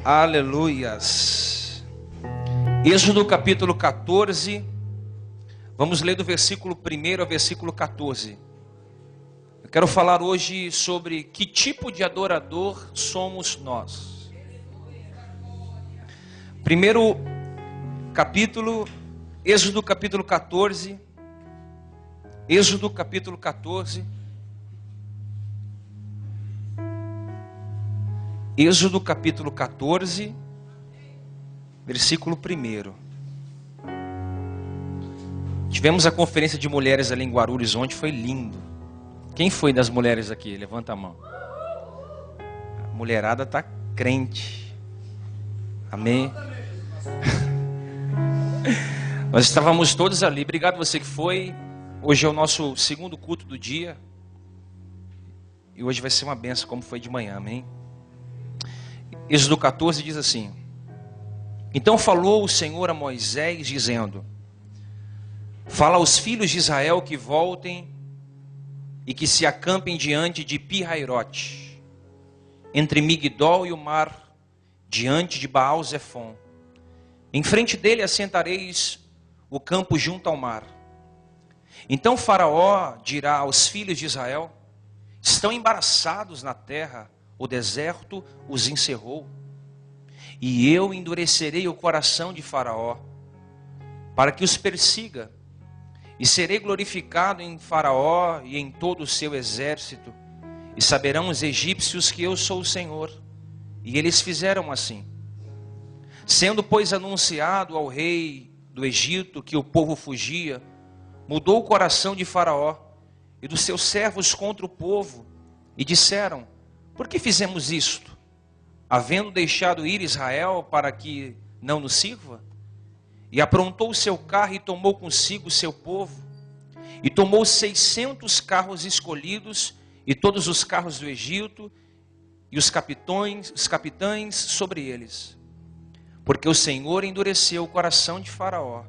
Aleluias. Êxodo capítulo 14. Vamos ler do versículo 1 ao versículo 14. Eu quero falar hoje sobre que tipo de adorador somos nós. Primeiro capítulo, Êxodo capítulo 14. Êxodo capítulo 14. Êxodo capítulo 14, versículo 1. Tivemos a conferência de mulheres ali em Guarulhos ontem, foi lindo. Quem foi das mulheres aqui? Levanta a mão. A mulherada está crente. Amém? Nós estávamos todos ali. Obrigado você que foi. Hoje é o nosso segundo culto do dia. E hoje vai ser uma benção como foi de manhã, amém? Êxodo 14 diz assim: Então falou o Senhor a Moisés, dizendo: Fala aos filhos de Israel que voltem e que se acampem diante de Pi-Hairote, entre Migdol e o mar, diante de Baal-Zefon. Em frente dele assentareis o campo junto ao mar. Então Faraó dirá aos filhos de Israel: Estão embaraçados na terra, o deserto os encerrou, e eu endurecerei o coração de Faraó, para que os persiga, e serei glorificado em Faraó e em todo o seu exército, e saberão os egípcios que eu sou o Senhor. E eles fizeram assim. Sendo, pois, anunciado ao rei do Egito que o povo fugia, mudou o coração de Faraó e dos seus servos contra o povo, e disseram: Por que fizemos isto, havendo deixado ir Israel para que não nos sirva? E aprontou o seu carro e tomou consigo o seu povo, e tomou 600 carros escolhidos, e todos os carros do Egito, e os capitães sobre eles. Porque o Senhor endureceu o coração de Faraó,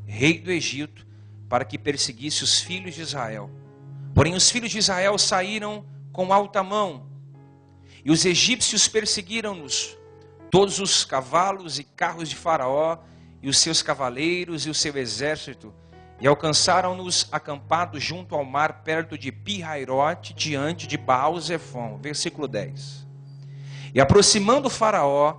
rei do Egito, para que perseguisse os filhos de Israel. Porém os filhos de Israel saíram com alta mão, e os egípcios perseguiram-nos, todos os cavalos e carros de Faraó, e os seus cavaleiros e o seu exército, e alcançaram-nos acampados junto ao mar, perto de Pi-Hairote, diante de Baal-Zefon. Versículo 10. E aproximando Faraó,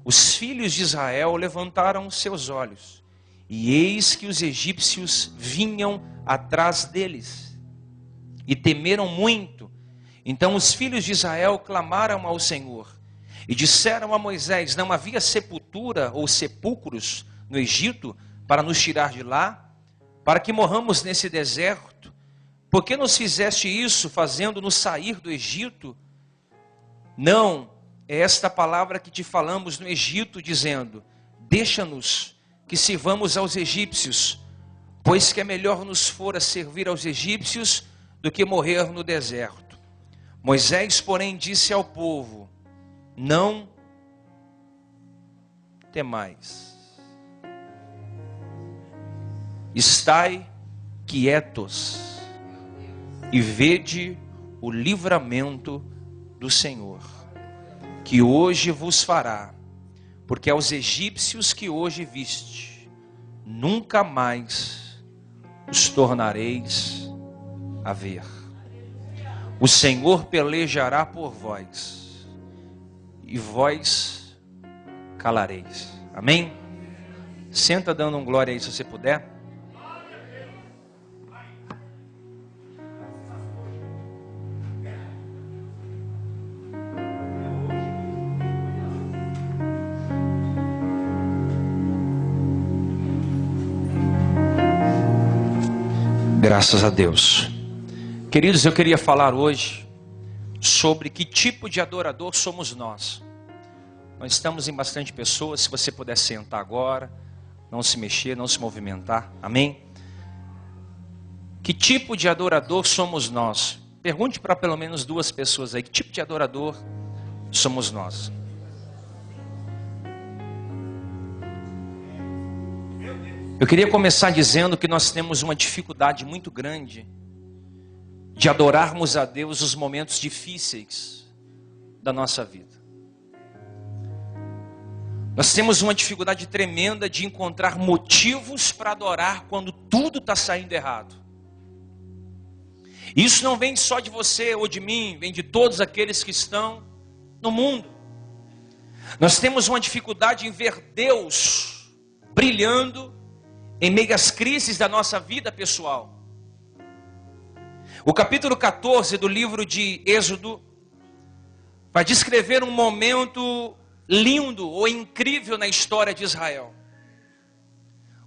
os filhos de Israel levantaram os seus olhos, e eis que os egípcios vinham atrás deles, e temeram muito. Então os filhos de Israel clamaram ao Senhor, e disseram a Moisés: Não havia sepultura ou sepulcros no Egito para nos tirar de lá, para que morramos nesse deserto? Por que nos fizeste isso, fazendo-nos sair do Egito? Não, é esta palavra que te falamos no Egito, dizendo: Deixa-nos que sirvamos aos egípcios, pois que é melhor nos fora servir aos egípcios do que morrer no deserto. Moisés, porém, disse ao povo: Não temais, estai quietos e vede o livramento do Senhor, que hoje vos fará, porque aos egípcios que hoje viste, nunca mais os tornareis a ver. O Senhor pelejará por vós, e vós calareis. Amém? Senta dando um glória aí se você puder. Graças a Deus. Queridos, eu queria falar hoje sobre que tipo de adorador somos nós. Nós estamos em bastante pessoas. Se você puder sentar agora, não se mexer, não se movimentar, amém? Que tipo de adorador somos nós? Pergunte para pelo menos 2 pessoas aí: que tipo de adorador somos nós? Eu queria começar dizendo que nós temos uma dificuldade muito grande de adorarmos a Deus nos momentos difíceis da nossa vida. Nós temos uma dificuldade tremenda de encontrar motivos para adorar quando tudo está saindo errado. Isso não vem só de você ou de mim, vem de todos aqueles que estão no mundo. Nós temos uma dificuldade em ver Deus brilhando em meio às crises da nossa vida pessoal. O capítulo 14 do livro de Êxodo vai descrever um momento lindo ou incrível na história de Israel.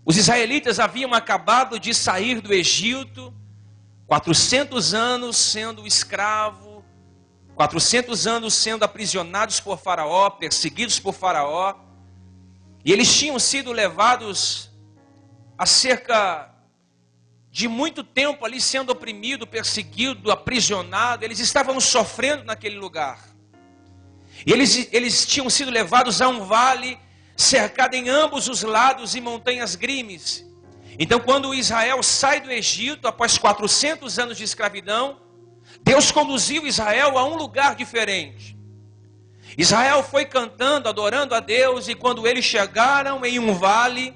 Os israelitas haviam acabado de sair do Egito, 400 anos sendo escravo, 400 anos sendo aprisionados por Faraó, perseguidos por Faraó, e eles tinham sido levados a cerca de muito tempo ali sendo oprimido, perseguido, aprisionado. Eles estavam sofrendo naquele lugar. E eles tinham sido levados a um vale cercado em ambos os lados em montanhas grimes. Então, quando Israel sai do Egito, após 400 anos de escravidão, Deus conduziu Israel a um lugar diferente. Israel foi cantando, adorando a Deus, e quando eles chegaram em um vale,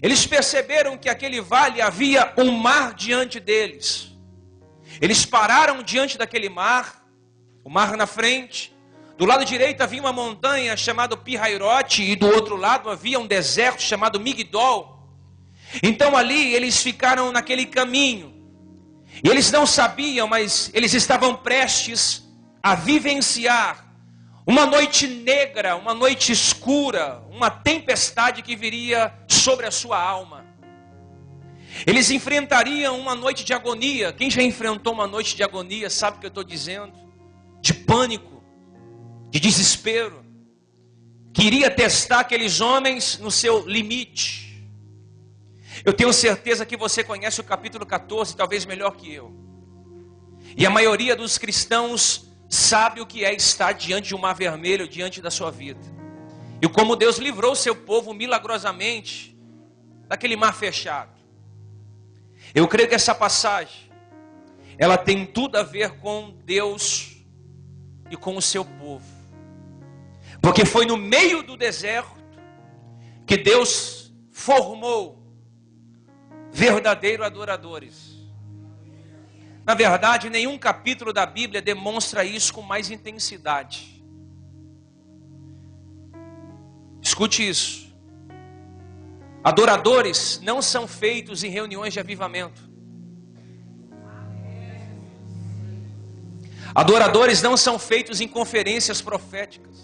eles perceberam que aquele vale havia um mar diante deles. Eles pararam diante daquele mar, o mar na frente. Do lado direito havia uma montanha chamada Pi-Hairote, e do outro lado havia um deserto chamado Migdol. Então ali eles ficaram naquele caminho. E eles não sabiam, mas eles estavam prestes a vivenciar uma noite negra, uma noite escura, uma tempestade que viria sobre a sua alma. Eles enfrentariam uma noite de agonia. Quem já enfrentou uma noite de agonia sabe o que eu estou dizendo? De pânico, de desespero. Queria testar aqueles homens no seu limite. Eu tenho certeza que você conhece o capítulo 14, talvez melhor que eu. E a maioria dos cristãos sabe o que é estar diante de um mar vermelho, diante da sua vida. E como Deus livrou o seu povo milagrosamente daquele mar fechado. Eu creio que essa passagem, ela tem tudo a ver com Deus e com o seu povo. Porque foi no meio do deserto que Deus formou verdadeiros adoradores. Na verdade, nenhum capítulo da Bíblia demonstra isso com mais intensidade. Escute isso. Adoradores não são feitos em reuniões de avivamento. Adoradores não são feitos em conferências proféticas.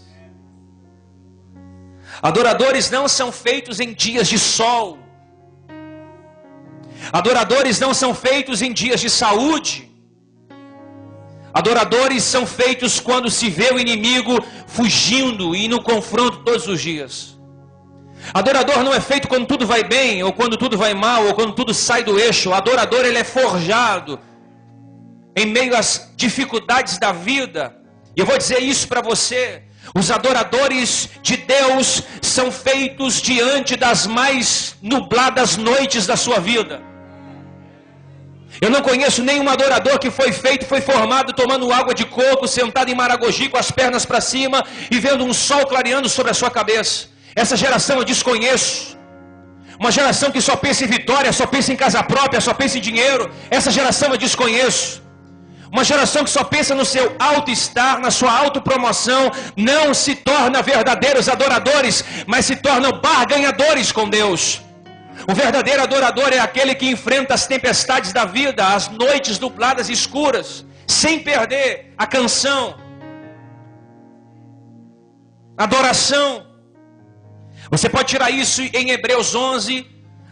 Adoradores não são feitos em dias de sol. Adoradores não são feitos em dias de saúde. Adoradores são feitos quando se vê o inimigo fugindo e no confronto todos os dias. Adorador não é feito quando tudo vai bem, ou quando tudo vai mal, ou quando tudo sai do eixo. O adorador, ele é forjado em meio às dificuldades da vida. E eu vou dizer isso para você: os adoradores de Deus são feitos diante das mais nubladas noites da sua vida. Eu não conheço nenhum adorador que foi formado tomando água de coco, sentado em Maragogi com as pernas para cima e vendo um sol clareando sobre a sua cabeça. Essa geração eu desconheço. Uma geração que só pensa em vitória, só pensa em casa própria, só pensa em dinheiro. Essa geração eu desconheço. Uma geração que só pensa no seu auto-estar, na sua autopromoção, não se torna verdadeiros adoradores, mas se tornam barganhadores com Deus. O verdadeiro adorador é aquele que enfrenta as tempestades da vida, as noites nubladas e escuras, sem perder a canção, a adoração. Você pode tirar isso em Hebreus 11.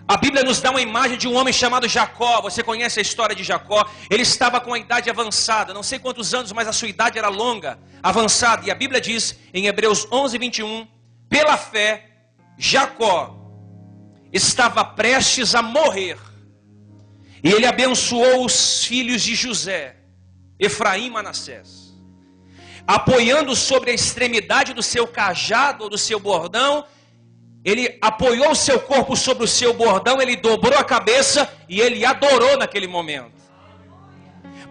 A Bíblia nos dá uma imagem de um homem chamado Jacó. Você conhece a história de Jacó? Ele estava com a idade avançada, não sei quantos anos, mas a sua idade era longa, avançada. E a Bíblia diz em Hebreus 11, 21, pela fé, Jacó estava prestes a morrer. E ele abençoou os filhos de José, Efraim e Manassés. Apoiando sobre a extremidade do seu cajado ou do seu bordão, ele apoiou o seu corpo sobre o seu bordão, ele dobrou a cabeça e ele adorou naquele momento.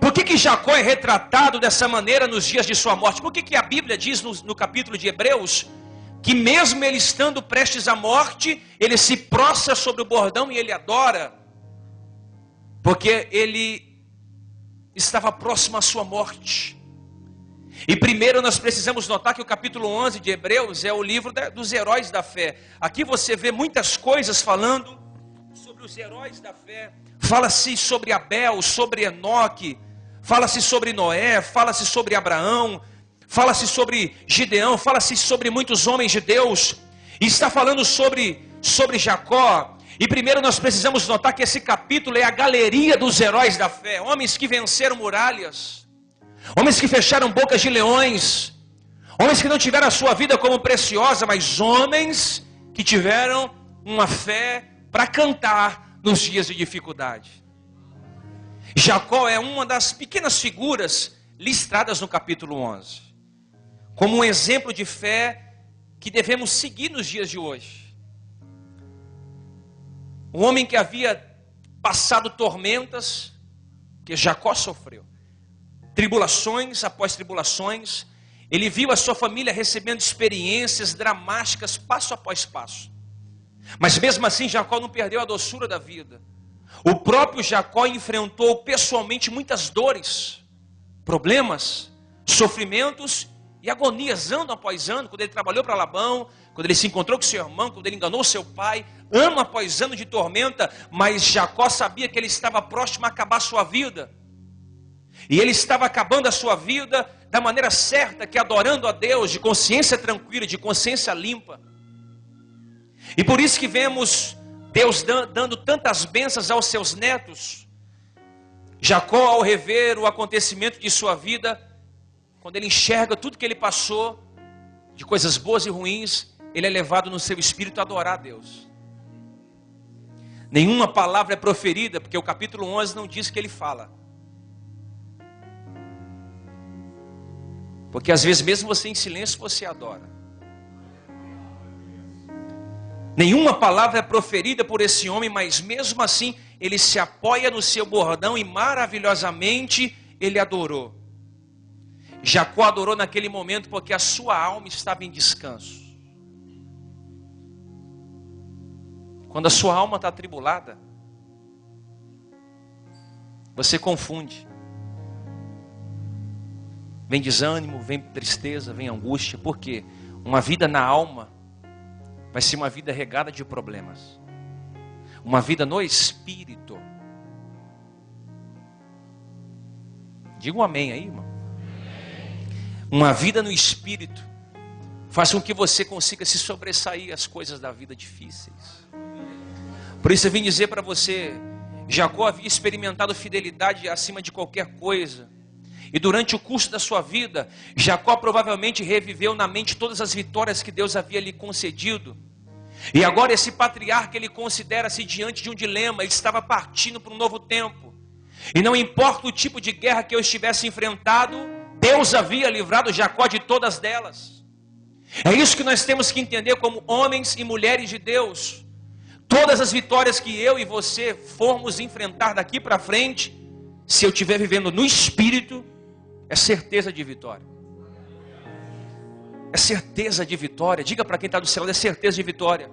Por que Jacó é retratado dessa maneira nos dias de sua morte? Por que a Bíblia diz no capítulo de Hebreus que mesmo ele estando prestes à morte, ele se prostra sobre o bordão e ele adora, porque ele estava próximo à sua morte. E primeiro nós precisamos notar que o capítulo 11 de Hebreus é o livro dos heróis da fé. Aqui você vê muitas coisas falando sobre os heróis da fé. Fala-se sobre Abel, sobre Enoque, fala-se sobre Noé, fala-se sobre Abraão, fala-se sobre Gideão, fala-se sobre muitos homens de Deus. E está falando sobre Jacó. E primeiro nós precisamos notar que esse capítulo é a galeria dos heróis da fé. Homens que venceram muralhas, homens que fecharam bocas de leões, homens que não tiveram a sua vida como preciosa, mas homens que tiveram uma fé para cantar nos dias de dificuldade. Jacó é uma das pequenas figuras listradas no capítulo 11, como um exemplo de fé que devemos seguir nos dias de hoje. Um homem que havia passado tormentas, que Jacó sofreu, tribulações após tribulações, ele viu a sua família recebendo experiências dramáticas passo após passo. Mas mesmo assim Jacó não perdeu a doçura da vida. O próprio Jacó enfrentou pessoalmente muitas dores, problemas, sofrimentos e agonias ano após ano, quando ele trabalhou para Labão, quando ele se encontrou com seu irmão, quando ele enganou seu pai, ano após ano de tormenta, mas Jacó sabia que ele estava próximo a acabar a sua vida. E ele estava acabando a sua vida da maneira certa, que é adorando a Deus, de consciência tranquila, de consciência limpa. E por isso que vemos Deus dando tantas bênçãos aos seus netos. Jacó, ao rever o acontecimento de sua vida, quando ele enxerga tudo que ele passou, de coisas boas e ruins, ele é levado no seu espírito a adorar a Deus. Nenhuma palavra é proferida, porque o capítulo 11 não diz que ele fala. Porque às vezes mesmo você em silêncio, você adora. Nenhuma palavra é proferida por esse homem, mas mesmo assim, ele se apoia no seu bordão e maravilhosamente ele adorou. Jacó adorou naquele momento porque a sua alma estava em descanso. Quando a sua alma está atribulada, você confunde. Vem desânimo, vem tristeza, vem angústia. Por quê? Uma vida na alma vai ser uma vida regada de problemas. Uma vida no espírito. Diga um amém aí, irmão. Uma vida no espírito faz com que você consiga se sobressair às coisas da vida difíceis. Por isso eu vim dizer para você, Jacó havia experimentado fidelidade acima de qualquer coisa. E durante o curso da sua vida, Jacó provavelmente reviveu na mente todas as vitórias que Deus havia lhe concedido. E agora esse patriarca, ele considera-se diante de um dilema. Ele estava partindo para um novo tempo. E não importa o tipo de guerra que eu estivesse enfrentado, Deus havia livrado Jacó de todas delas. É isso que nós temos que entender como homens e mulheres de Deus. Todas as vitórias que eu e você formos enfrentar daqui para frente, se eu estiver vivendo no Espírito, é certeza de vitória. É certeza de vitória. Diga para quem está do seu lado, é certeza de vitória.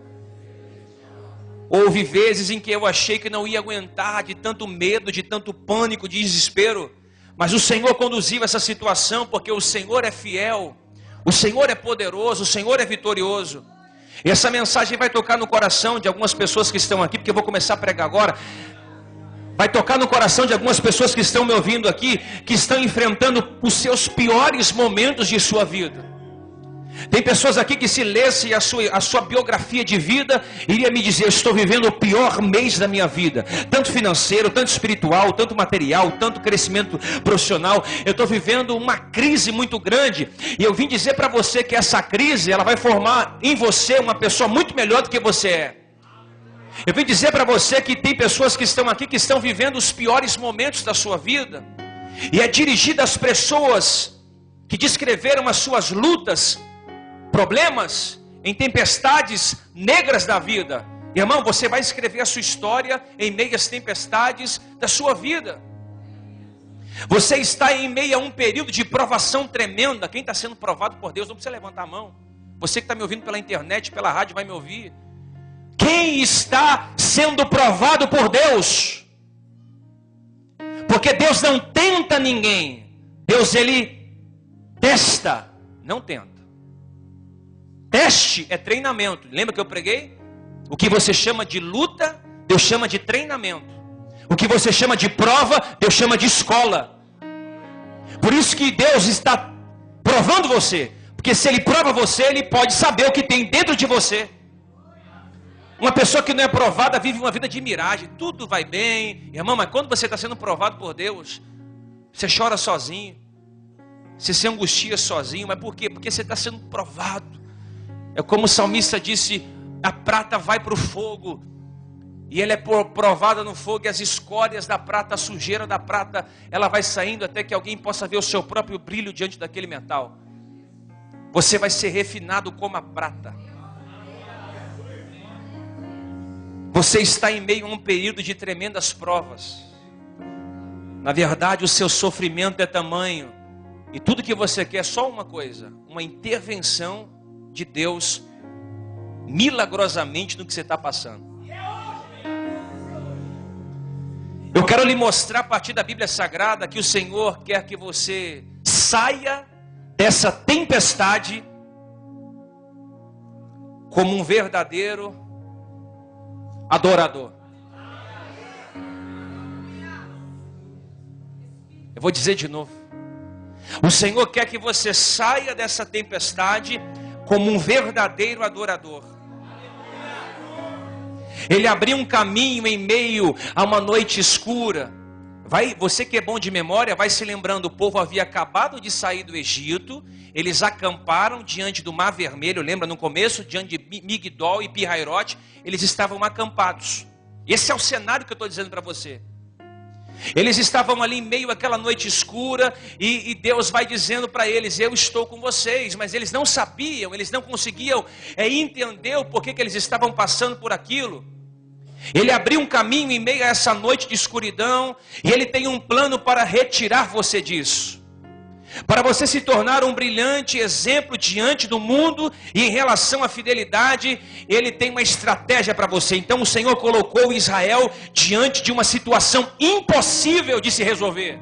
Houve vezes em que eu achei que não ia aguentar, de tanto medo, de tanto pânico, de desespero. Mas o Senhor conduziu essa situação, porque o Senhor é fiel, o Senhor é poderoso, o Senhor é vitorioso. E essa mensagem vai tocar no coração de algumas pessoas que estão aqui, porque eu vou começar a pregar agora. Vai tocar no coração de algumas pessoas que estão me ouvindo aqui, que estão enfrentando os seus piores momentos de sua vida. Tem pessoas aqui que, se lesse a sua biografia de vida, iria me dizer: eu estou vivendo o pior mês da minha vida, tanto financeiro, tanto espiritual, tanto material, tanto crescimento profissional. Eu estou vivendo uma crise muito grande, e eu vim dizer para você que essa crise, ela vai formar em você uma pessoa muito melhor do que você é. Eu vim dizer para você que tem pessoas que estão aqui, que estão vivendo os piores momentos da sua vida, e é dirigida às pessoas que descreveram as suas lutas, problemas, em tempestades negras da vida. Irmão, você vai escrever a sua história em meio às tempestades da sua vida. Você está em meio a um período de provação tremenda. Quem está sendo provado por Deus não precisa levantar a mão. Você que está me ouvindo pela internet, pela rádio, vai me ouvir. Quem está sendo provado por Deus? Porque Deus não tenta ninguém. Deus, Ele testa, não tenta. Teste é treinamento. Lembra que eu preguei? O que você chama de luta, Deus chama de treinamento. O que você chama de prova, Deus chama de escola. Por isso que Deus está provando você. Porque se Ele prova você, Ele pode saber o que tem dentro de você. Uma pessoa que não é provada vive uma vida de miragem. Tudo vai bem. Irmão, mas quando você está sendo provado por Deus, você chora sozinho. Você se angustia sozinho. Mas por quê? Porque você está sendo provado. É como o salmista disse, a prata vai para o fogo, e ela é provada no fogo, e as escórias da prata, a sujeira da prata, ela vai saindo até que alguém possa ver o seu próprio brilho diante daquele metal. Você vai ser refinado como a prata. Você está em meio a um período de tremendas provas. Na verdade, o seu sofrimento é tamanho, e tudo que você quer é só uma coisa, uma intervenção de Deus milagrosamente no que você está passando. Eu quero lhe mostrar a partir da Bíblia Sagrada que o Senhor quer que você saia dessa tempestade como um verdadeiro adorador. Eu vou dizer de novo. O Senhor quer que você saia dessa tempestade como um verdadeiro adorador. Ele abriu um caminho em meio a uma noite escura. Você que é bom de memória, vai se lembrando, o povo havia acabado de sair do Egito, eles acamparam diante do Mar Vermelho, lembra no começo, diante de Migdol e Pirairote, eles estavam acampados. Esse é o cenário que eu estou dizendo para você. Eles estavam ali em meio àquela noite escura, e Deus vai dizendo para eles, eu estou com vocês, mas eles não sabiam, eles não conseguiam entender o porquê que eles estavam passando por aquilo. Ele abriu um caminho em meio a essa noite de escuridão, e Ele tem um plano para retirar você disso. Para você se tornar um brilhante exemplo diante do mundo, e em relação à fidelidade, Ele tem uma estratégia para você. Então o Senhor colocou Israel diante de uma situação impossível de se resolver.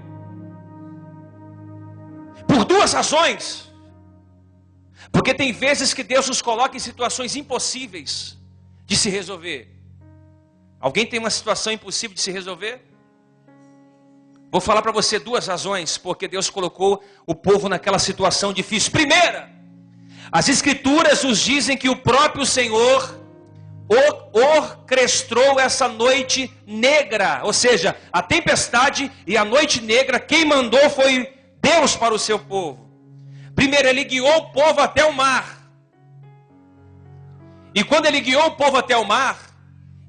Por duas razões. Porque tem vezes que Deus nos coloca em situações impossíveis de se resolver. Alguém tem uma situação impossível de se resolver? Vou falar para você duas razões porque Deus colocou o povo naquela situação difícil. Primeira, as Escrituras nos dizem que o próprio Senhor orquestrou essa noite negra. Ou seja, a tempestade e a noite negra, quem mandou foi Deus para o seu povo. Primeiro, Ele guiou o povo até o mar. E quando Ele guiou o povo até o mar,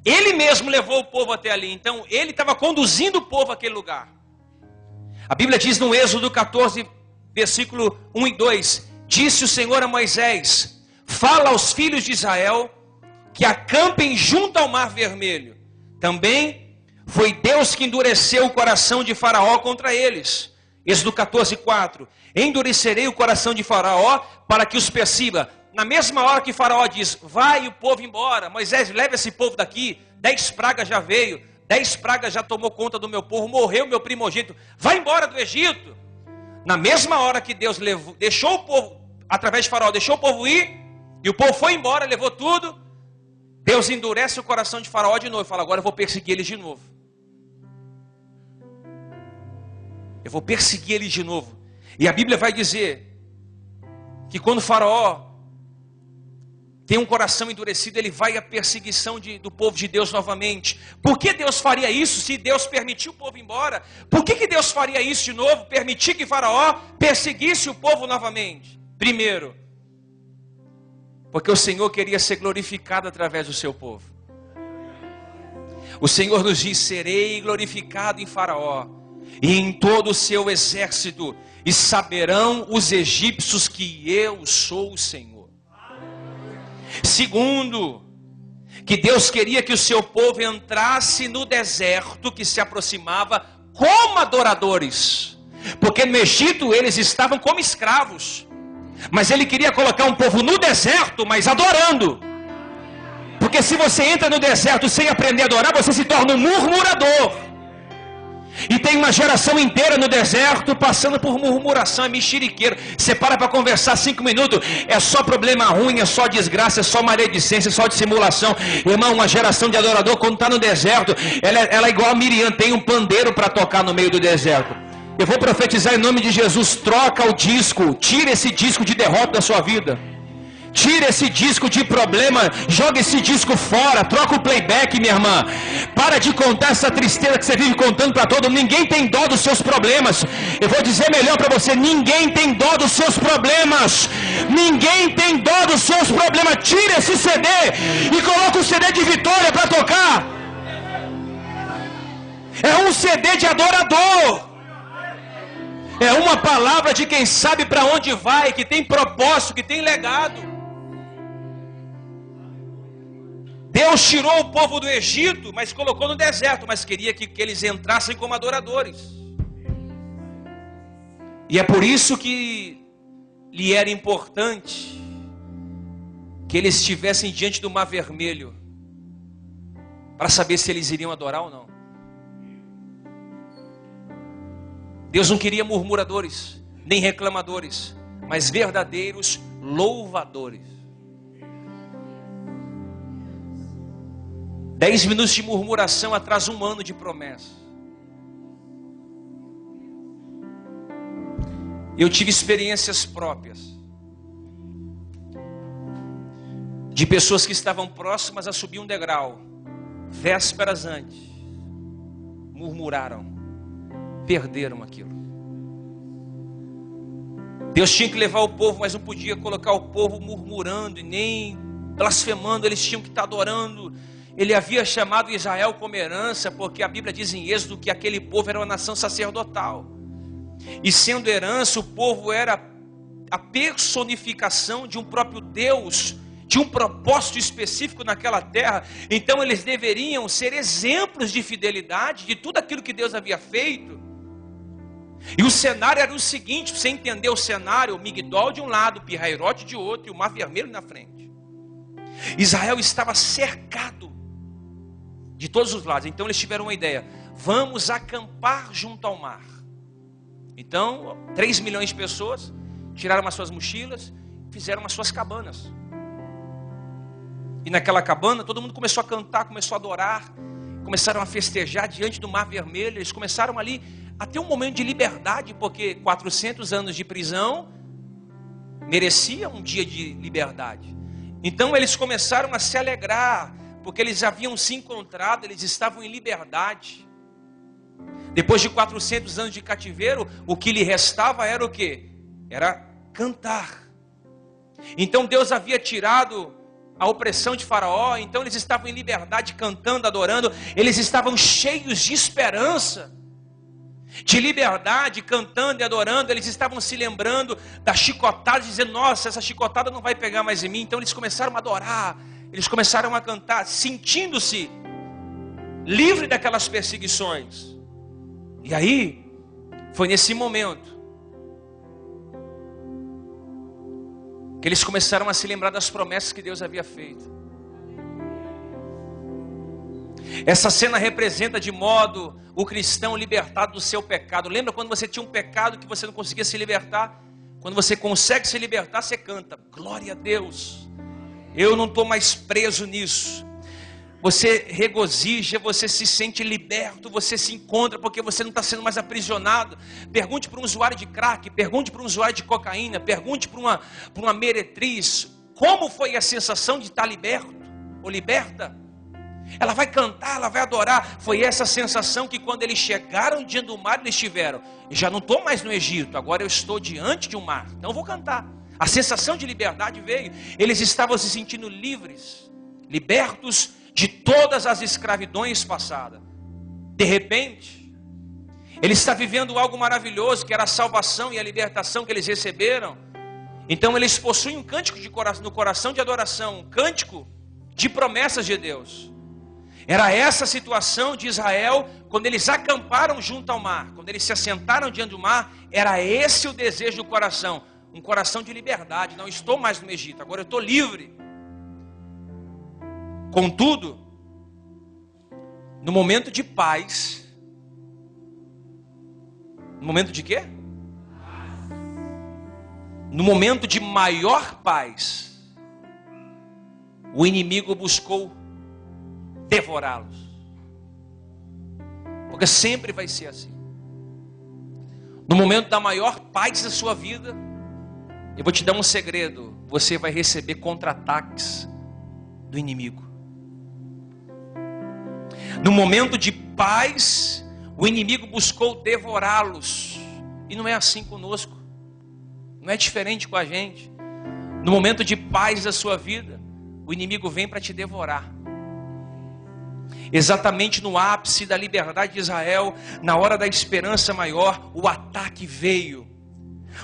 Ele mesmo levou o povo até ali. Então, Ele estava conduzindo o povo àquele lugar. A Bíblia diz no Êxodo 14, versículo 1 e 2, disse o Senhor a Moisés, fala aos filhos de Israel que acampem junto ao Mar Vermelho. Também foi Deus que endureceu o coração de Faraó contra eles. Êxodo 14, 4, endurecerei o coração de Faraó para que os persiga. Na mesma hora que Faraó diz, vai o povo embora, Moisés, leva esse povo daqui, 10 pragas já veio, 10 pragas já tomou conta do meu povo, morreu meu primogênito, vai embora do Egito. Na mesma hora que Deus deixou o povo, através de Faraó, deixou o povo ir, e o povo foi embora, levou tudo, Deus endurece o coração de Faraó de novo, e fala, agora eu vou perseguir eles de novo. Eu vou perseguir eles de novo. E a Bíblia vai dizer, que quando Faraó tem um coração endurecido, ele vai à perseguição do povo de Deus novamente. Por que Deus faria isso se Deus permitiu o povo ir embora? Por que Deus faria isso de novo? Permitir que Faraó perseguisse o povo novamente? Primeiro, porque o Senhor queria ser glorificado através do seu povo. O Senhor nos diz, serei glorificado em Faraó e em todo o seu exército, e saberão os egípcios que eu sou o Senhor. Segundo, que Deus queria que o seu povo entrasse no deserto que se aproximava como adoradores, porque no Egito eles estavam como escravos. Mas ele queria colocar um povo no deserto, mas adorando. Porque se você entra no deserto sem aprender a adorar, você se torna um murmurador. E tem uma geração inteira no deserto passando por murmuração, é mexeriqueiro. Você para conversar 5 minutos, é só problema ruim, é só desgraça, é só maledicência, é só dissimulação. Irmão, uma geração de adorador, quando está no deserto, ela é igual a Miriam, tem um pandeiro para tocar no meio do deserto. Eu vou profetizar em nome de Jesus: troca o disco, tira esse disco de derrota da sua vida. Tira esse disco de problema, joga esse disco fora, troca o playback, minha irmã. Para de contar essa tristeza que você vive contando para todo mundo. Ninguém tem dó dos seus problemas. Eu vou dizer melhor para você: ninguém tem dó dos seus problemas. Ninguém tem dó dos seus problemas. Tira esse CD e coloca o CD de vitória para tocar. É um CD de adorador. É uma palavra de quem sabe para onde vai, que tem propósito, que tem legado. Deus tirou o povo do Egito, mas colocou no deserto, mas queria que eles entrassem como adoradores. E é por isso que lhe era importante que eles estivessem diante do Mar Vermelho, para saber se eles iriam adorar ou não. Deus não queria murmuradores, nem reclamadores, mas verdadeiros louvadores. 10 minutos de murmuração atrasa 1 ano de promessa. Eu tive experiências próprias de pessoas que estavam próximas a subir um degrau, vésperas antes, murmuraram, perderam aquilo. Deus tinha que levar o povo, mas não podia colocar o povo murmurando e nem blasfemando. Eles tinham que estar adorando. Ele havia chamado Israel como herança, porque a Bíblia diz em Êxodo que aquele povo era uma nação sacerdotal. E sendo herança, o povo era a personificação de um próprio Deus, de um propósito específico naquela terra. Então eles deveriam ser exemplos de fidelidade, de tudo aquilo que Deus havia feito. E o cenário era o seguinte: você entender o cenário, o Migdol de um lado, Pi-Hairote de outro, e o Mar Vermelho na frente. Israel estava cercado de todos os lados. Então eles tiveram uma ideia: vamos acampar junto ao mar. Então 3 milhões de pessoas tiraram as suas mochilas, fizeram as suas cabanas. E naquela cabana todo mundo começou a cantar, começou a adorar, começaram a festejar diante do Mar Vermelho. Eles começaram ali a ter um momento de liberdade, porque 400 anos de prisão merecia um dia de liberdade. Então eles começaram a se alegrar, porque eles haviam se encontrado, eles estavam em liberdade. Depois de 400 anos de cativeiro, o que lhe restava era o quê? Era cantar. Então Deus havia tirado a opressão de Faraó, então eles estavam em liberdade, cantando, adorando. Eles estavam cheios de esperança, de liberdade, cantando e adorando. Eles estavam se lembrando da chicotada, dizendo: nossa, essa chicotada não vai pegar mais em mim. Então eles começaram a adorar, eles começaram a cantar, sentindo-se livre daquelas perseguições. E aí, foi nesse momento que eles começaram a se lembrar das promessas que Deus havia feito. Essa cena representa de modo o cristão libertado do seu pecado. Lembra quando você tinha um pecado que você não conseguia se libertar? Quando você consegue se libertar, você canta: glória a Deus, eu não estou mais preso nisso. Você regozija, você se sente liberto, você se encontra porque você não está sendo mais aprisionado. Pergunte para um usuário de crack, pergunte para um usuário de cocaína, pergunte para uma meretriz, como foi a sensação de estar liberto ou liberta. Ela vai cantar, ela vai adorar. Foi essa sensação que quando eles chegaram diante do mar, eles tiveram: já não estou mais no Egito, agora eu estou diante de um mar, então eu vou cantar. A sensação de liberdade veio. Eles estavam se sentindo livres, libertos de todas as escravidões passadas. De repente, ele está vivendo algo maravilhoso, que era a salvação e a libertação que eles receberam. Então eles possuem um cântico no coração de adoração, um cântico de promessas de Deus. Era essa a situação de Israel quando eles acamparam junto ao mar, quando eles se assentaram diante do mar. Era esse o desejo do coração: um coração de liberdade. Não estou mais no Egito, agora eu estou livre. Contudo, no momento de paz, no momento de quê? No momento de maior paz, o inimigo buscou devorá-los. Porque sempre vai ser assim. No momento da maior paz da sua vida, eu vou te dar um segredo: você vai receber contra-ataques do inimigo. No momento de paz, o inimigo buscou devorá-los. E não é assim conosco. Não é diferente com a gente. No momento de paz da sua vida, o inimigo vem para te devorar. Exatamente no ápice da liberdade de Israel, na hora da esperança maior, o ataque veio.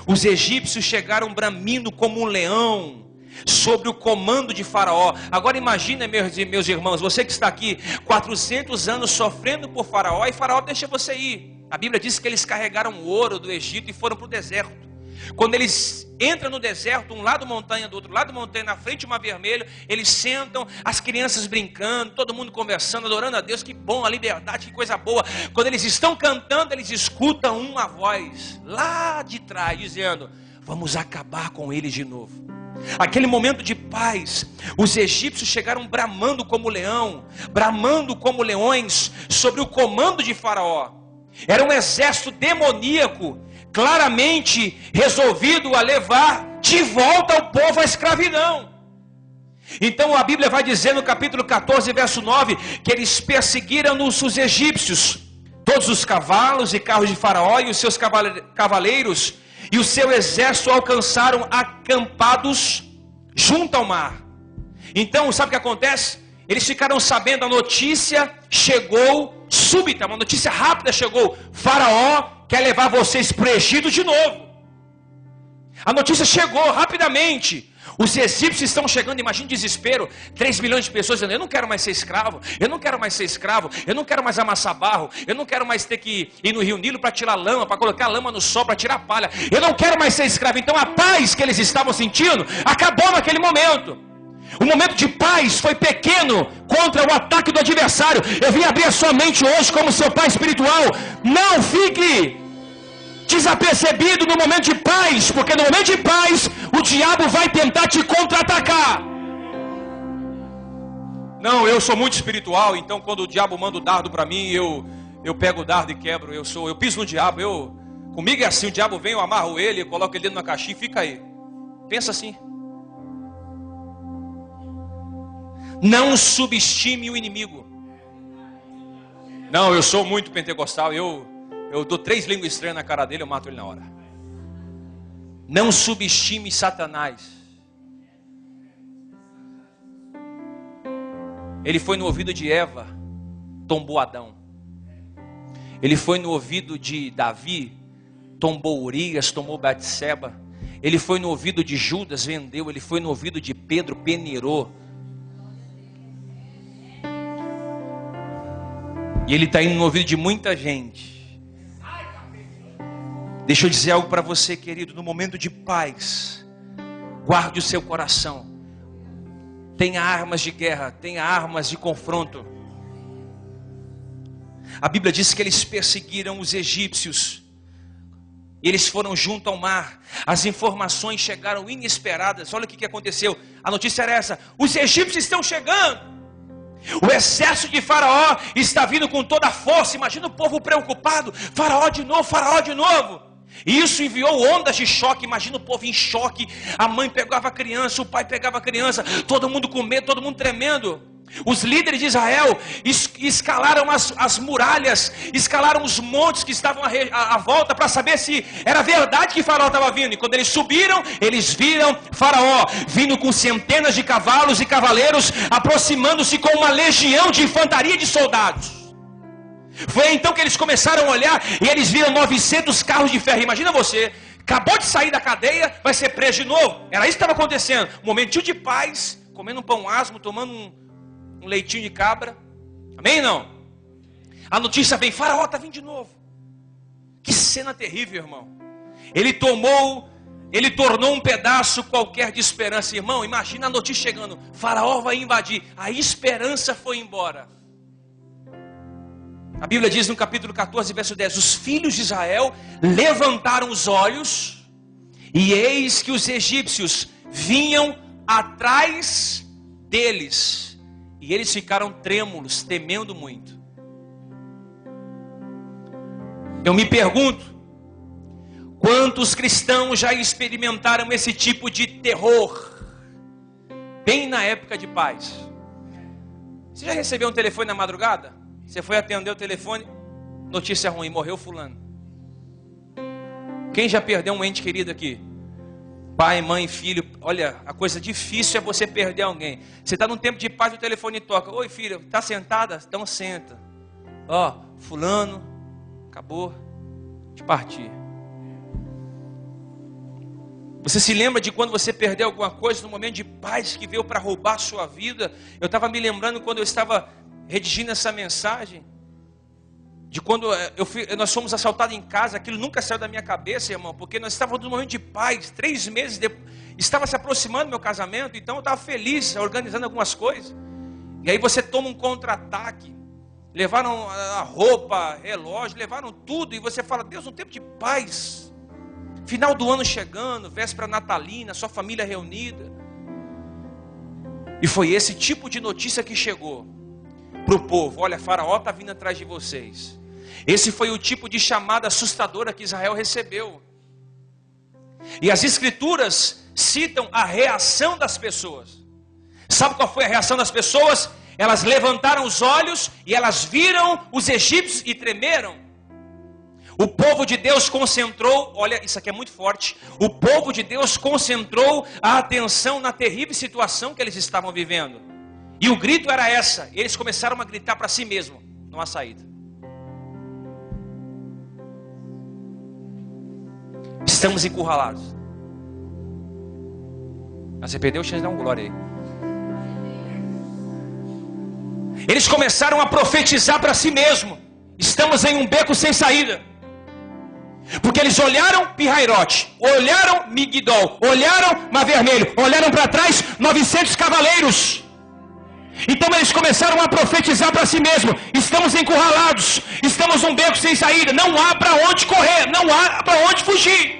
Os egípcios chegaram bramindo como um leão sobre o comando de Faraó. Agora imagina, meus irmãos, você que está aqui 400 anos sofrendo por Faraó, e Faraó deixa você ir. A Bíblia diz que eles carregaram o ouro do Egito e foram para o deserto. Quando eles entram no deserto, um lado montanha, do outro lado montanha, na frente o mar vermelho, eles sentam, as crianças brincando, todo mundo conversando, adorando a Deus. Que bom, a liberdade, que coisa boa. Quando eles estão cantando, eles escutam uma voz lá de trás dizendo: vamos acabar com eles de novo. Aquele momento de paz, os egípcios chegaram bramando como leão, bramando como leões sobre o comando de Faraó. Era um exército demoníaco, claramente resolvido a levar de volta o povo à escravidão. Então a Bíblia vai dizer no capítulo 14, verso 9, que eles perseguiram-nos os egípcios, todos os cavalos e carros de Faraó e os seus cavaleiros, e o seu exército alcançaram acampados junto ao mar. Então, sabe o que acontece? Eles ficaram sabendo, a notícia chegou súbita, uma notícia rápida chegou: Faraó quer levar vocês para o Egito de novo. A notícia chegou rapidamente. Os egípcios estão chegando, imagina o desespero. 3 milhões de pessoas dizendo: eu não quero mais ser escravo, eu não quero mais ser escravo, eu não quero mais amassar barro, eu não quero mais ter que ir no Rio Nilo para tirar lama, para colocar lama no sol, para tirar palha, eu não quero mais ser escravo. Então a paz que eles estavam sentindo acabou naquele momento. O momento de paz foi pequeno contra o ataque do adversário. Eu vim abrir a sua mente hoje como seu pai espiritual. Não fique desapercebido no momento de paz, porque no momento de paz o diabo vai tentar te contra-atacar. Não, eu sou muito espiritual, então quando o diabo manda o dardo para mim, eu pego o dardo e quebro. Eu piso no diabo. Comigo é assim: o diabo vem, eu amarro ele, eu coloco ele dentro da caixinha e fica aí. Pensa assim. Não subestime o inimigo. Não, eu sou muito pentecostal, eu dou 3 línguas estranhas na cara dele, eu mato ele na hora. Não subestime Satanás. Ele foi no ouvido de Eva, tombou Adão. Ele foi no ouvido de Davi, tombou Urias, tomou Batseba. Ele foi no ouvido de Judas, vendeu. Ele foi no ouvido de Pedro, peneirou. E ele está indo no ouvido de muita gente. Deixa eu dizer algo para você, querido. No momento de paz, guarde o seu coração. Tenha armas de guerra, tenha armas de confronto. A Bíblia diz que eles perseguiram os egípcios. Eles foram junto ao mar. As informações chegaram inesperadas. Olha o que aconteceu. A notícia era essa: os egípcios estão chegando. O exército de Faraó está vindo com toda a força. Imagina o povo preocupado: Faraó de novo, Faraó de novo. E isso enviou ondas de choque. Imagina o povo em choque. A mãe pegava a criança, o pai pegava a criança, todo mundo com medo, todo mundo tremendo. Os líderes de Israel escalaram as muralhas, escalaram os montes que estavam à volta para saber se era verdade que Faraó estava vindo. E quando eles subiram, eles viram Faraó vindo com centenas de cavalos e cavaleiros, aproximando-se com uma legião de infantaria de soldados. Foi então que eles começaram a olhar e eles viram 900 carros de ferro. Imagina você, acabou de sair da cadeia, vai ser preso de novo. Era isso que estava acontecendo. Um momentinho de paz, comendo um pão asmo, tomando um leitinho de cabra. Amém, não? A notícia vem: Faraó está vindo de novo. Que cena terrível, irmão. Ele tomou ele tornou um pedaço qualquer de esperança. Irmão, imagina a notícia chegando: Faraó vai invadir. A esperança foi embora. A Bíblia diz no capítulo 14, verso 10: os filhos de Israel levantaram os olhos, e eis que os egípcios vinham atrás deles, e eles ficaram trêmulos, temendo muito. Eu me pergunto, quantos cristãos já experimentaram esse tipo de terror, bem na época de paz? Você já recebeu um telefone na madrugada? Você foi atender o telefone, notícia ruim, morreu fulano. Quem já perdeu um ente querido aqui? Pai, mãe, filho. Olha, a coisa difícil é você perder alguém. Você está num tempo de paz, o telefone toca: oi filho, está sentada? Então senta. Ó, fulano, acabou de partir. Você se lembra de quando você perdeu alguma coisa, no momento de paz que veio para roubar a sua vida? Eu estava me lembrando quando eu estava redigindo essa mensagem, de quando nós fomos assaltados em casa. Aquilo nunca saiu da minha cabeça, irmão, porque nós estávamos num momento de paz. 3 meses depois, estava se aproximando do meu casamento, então eu estava feliz, organizando algumas coisas. E aí você toma um contra-ataque. Levaram a roupa, relógio, levaram tudo, e você fala: Deus, um tempo de paz. Final do ano chegando, véspera natalina, sua família reunida. E foi esse tipo de notícia que chegou para o povo: olha, Faraó está vindo atrás de vocês. Esse foi o tipo de chamada assustadora que Israel recebeu. E as escrituras citam a reação das pessoas. Sabe qual foi a reação das pessoas? Elas levantaram os olhos e elas viram os egípcios e tremeram. O povo de Deus concentrou, olha, isso aqui é muito forte. O povo de Deus concentrou a atenção na terrível situação que eles estavam vivendo. E o grito era essa: eles começaram a gritar para si mesmo: não há saída. Estamos encurralados. Mas você perdeu a chance de dar um glória aí. Eles começaram a profetizar para si mesmo: estamos em um beco sem saída. Porque eles olharam Pirairote, olharam Migdol, olharam Mar Vermelho, olharam para trás 900 cavaleiros. Então eles começaram a profetizar para si mesmo: estamos encurralados, estamos num beco sem saída, não há para onde correr, não há para onde fugir.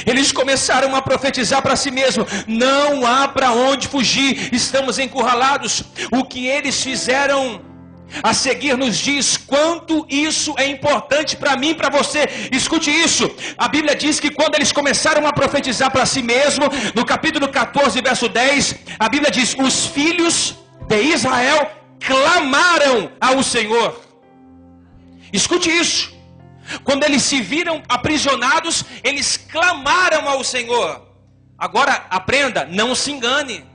Eles começaram a profetizar para si mesmo: não há para onde fugir, estamos encurralados. O que eles fizeram a seguir nos diz quanto isso é importante para mim e para você. Escute isso. A Bíblia diz que quando eles começaram a profetizar para si mesmo, no capítulo 14, verso 10, a Bíblia diz: os filhos de Israel clamaram ao Senhor. Escute isso. Quando eles se viram aprisionados, eles clamaram ao Senhor. Agora aprenda, não se engane.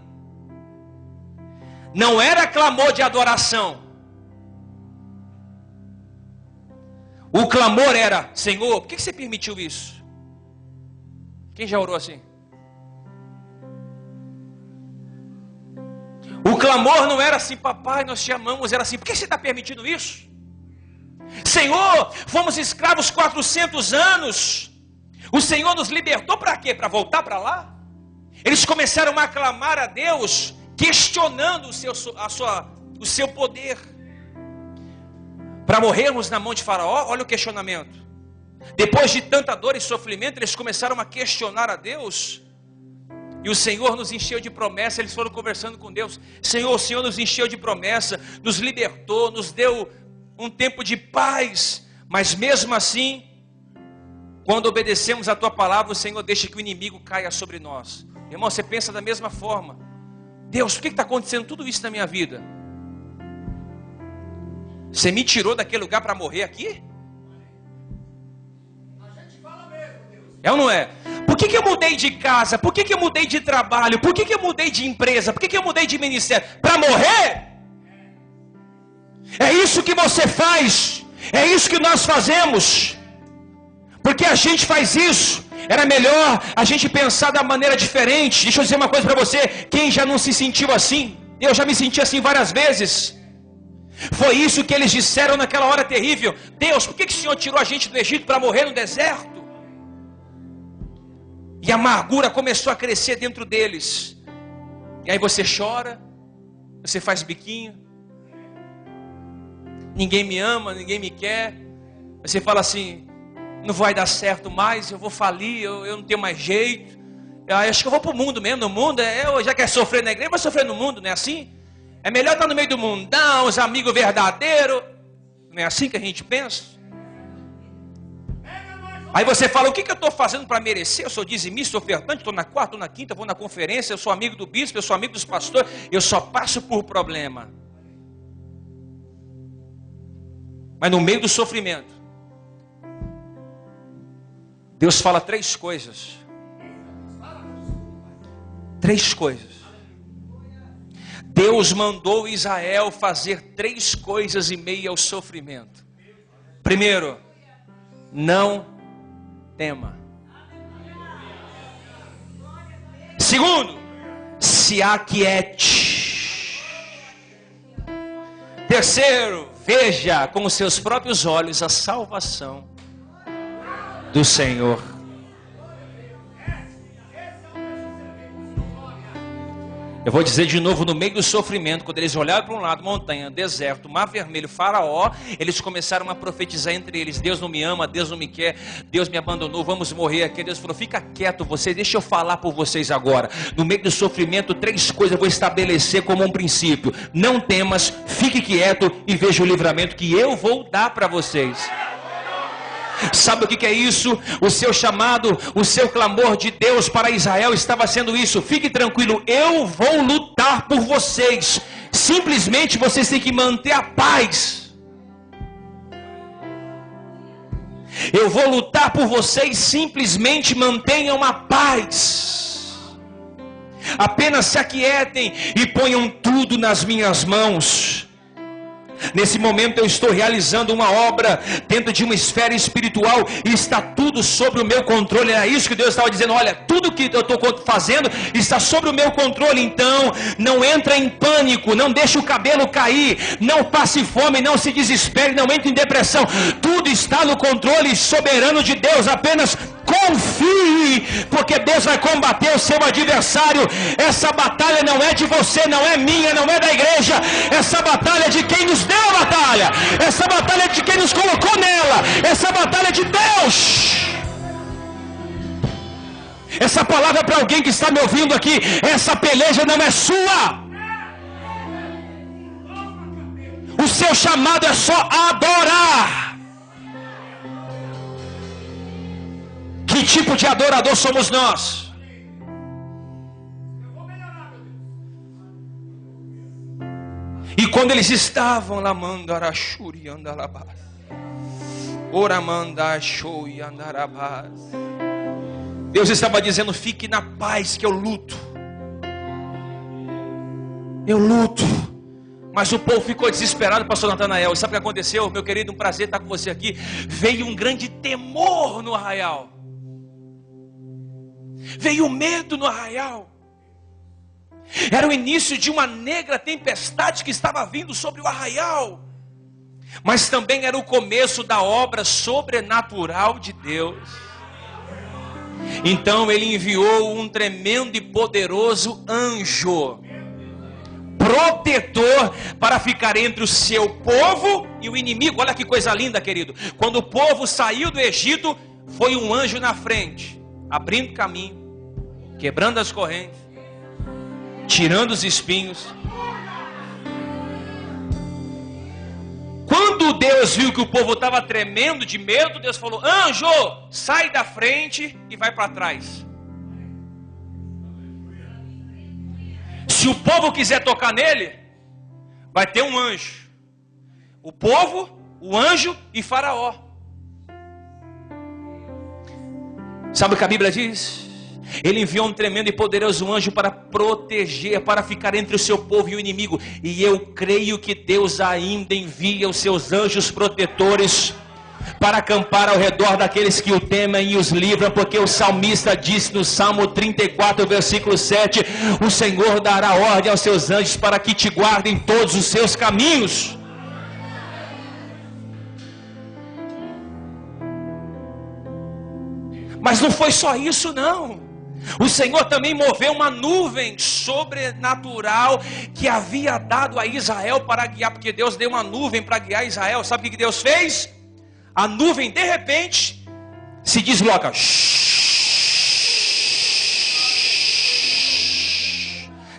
Não era clamor de adoração. O clamor era: Senhor, por que você permitiu isso? Quem já orou assim? O clamor não era assim: papai, nós te amamos. Era assim: por que você está permitindo isso? Senhor, fomos escravos 400 anos. O Senhor nos libertou para quê? Para voltar para lá? Eles começaram a clamar a Deus, questionando o seu poder. Para morrermos na mão de Faraó, olha o questionamento. Depois de tanta dor e sofrimento, eles começaram a questionar a Deus. E o Senhor nos encheu de promessa. Eles foram conversando com Deus: Senhor, o Senhor nos encheu de promessa, nos libertou, nos deu um tempo de paz. Mas mesmo assim, quando obedecemos a tua palavra, o Senhor deixa que o inimigo caia sobre nós. Irmão, você pensa da mesma forma: Deus, por que está acontecendo tudo isso na minha vida? Você me tirou daquele lugar para morrer aqui? É ou não é? Por que eu mudei de casa? Por que eu mudei de trabalho? Por que eu mudei de empresa? Por que eu mudei de ministério? Para morrer? É isso que você faz. É isso que nós fazemos. Porque a gente faz isso. Era melhor a gente pensar da maneira diferente. Deixa eu dizer uma coisa para você. Quem já não se sentiu assim? Eu já me senti assim várias vezes. Foi isso que eles disseram naquela hora terrível. Deus, por que o Senhor tirou a gente do Egito para morrer no deserto? E a amargura começou a crescer dentro deles. E aí você chora, você faz biquinho. Ninguém me ama, ninguém me quer. Você fala assim, não vai dar certo mais, eu vou falir, eu não tenho mais jeito. Eu acho que eu vou para o mundo mesmo. No mundo, eu já quer sofrer na igreja, vai sofrer no mundo, não é assim? É melhor estar no meio do mundão, os amigos verdadeiros. Não é assim que a gente pensa? Aí você fala, o que eu estou fazendo para merecer? Eu sou dizimista, ofertante, estou na quarta, estou na quinta, vou na conferência, eu sou amigo do bispo, eu sou amigo dos pastores, eu só passo por problema. Mas no meio do sofrimento, Deus fala três coisas. Três coisas. Deus mandou Israel fazer três coisas em meio ao sofrimento. Primeiro, não tema. Segundo, se aquiete. Terceiro, veja com os seus próprios olhos a salvação do Senhor. Eu vou dizer de novo, no meio do sofrimento, quando eles olharam para um lado, montanha, deserto, mar vermelho, faraó, eles começaram a profetizar entre eles, Deus não me ama, Deus não me quer, Deus me abandonou, vamos morrer aqui. Deus falou, fica quieto você, deixa eu falar por vocês agora. No meio do sofrimento, três coisas eu vou estabelecer como um princípio. Não temas, fique quieto e veja o livramento que eu vou dar para vocês. Sabe o que é isso? O seu chamado, o seu clamor de Deus para Israel estava sendo isso. Fique tranquilo, eu vou lutar por vocês. Simplesmente vocês têm que manter a paz. Eu vou lutar por vocês, simplesmente mantenham a paz. Apenas se aquietem e ponham tudo nas minhas mãos. Nesse momento eu estou realizando uma obra dentro de uma esfera espiritual e está tudo sobre o meu controle. Era isso que Deus estava dizendo, olha, tudo que eu estou fazendo está sobre o meu controle. Então não entra em pânico, não deixe o cabelo cair, não passe fome, não se desespere, não entre em depressão. Tudo está no controle soberano de Deus. Apenas confie, porque Deus vai combater o seu adversário. Essa batalha não é de você, não é minha, não é da igreja. Essa batalha é de quem nos deu a batalha. Essa batalha é de quem nos colocou nela. Essa batalha é de Deus. Essa palavra é para alguém que está me ouvindo aqui. Essa peleja não é sua. O seu chamado é só adorar. Que tipo de adorador somos nós? E quando eles estavam lá, mandarachuri andalabás, oramandachoi andarabás, Deus estava dizendo, fique na paz que eu luto. Eu luto. Mas o povo ficou desesperado, pastor Natanael. Sabe o que aconteceu, meu querido? Um prazer estar com você aqui. Veio um grande temor no arraial. Veio medo no arraial. Era o início de uma negra tempestade que estava vindo sobre o arraial. Mas também era o começo da obra sobrenatural de Deus. Então ele enviou um tremendo e poderoso anjo, protetor, para ficar entre o seu povo e o inimigo. Olha que coisa linda, querido. Quando o povo saiu do Egito, foi um anjo na frente, abrindo caminho, quebrando as correntes, tirando os espinhos. Quando Deus viu que o povo estava tremendo de medo, Deus falou, anjo, sai da frente e vai para trás. Se o povo quiser tocar nele, vai ter um anjo. O povo, o anjo e Faraó. Sabe o que a Bíblia diz? Ele enviou um tremendo e poderoso anjo para proteger, para ficar entre o seu povo e o inimigo. E eu creio que Deus ainda envia os seus anjos protetores para acampar ao redor daqueles que o temem e os livram, porque o salmista disse no Salmo 34, versículo 7, o Senhor dará ordem aos seus anjos para que te guardem todos os seus caminhos. Mas não foi só isso não. O Senhor também moveu uma nuvem sobrenatural que havia dado a Israel para guiar, porque Deus deu uma nuvem para guiar Israel. Sabe o que Deus fez? A nuvem de repente se desloca.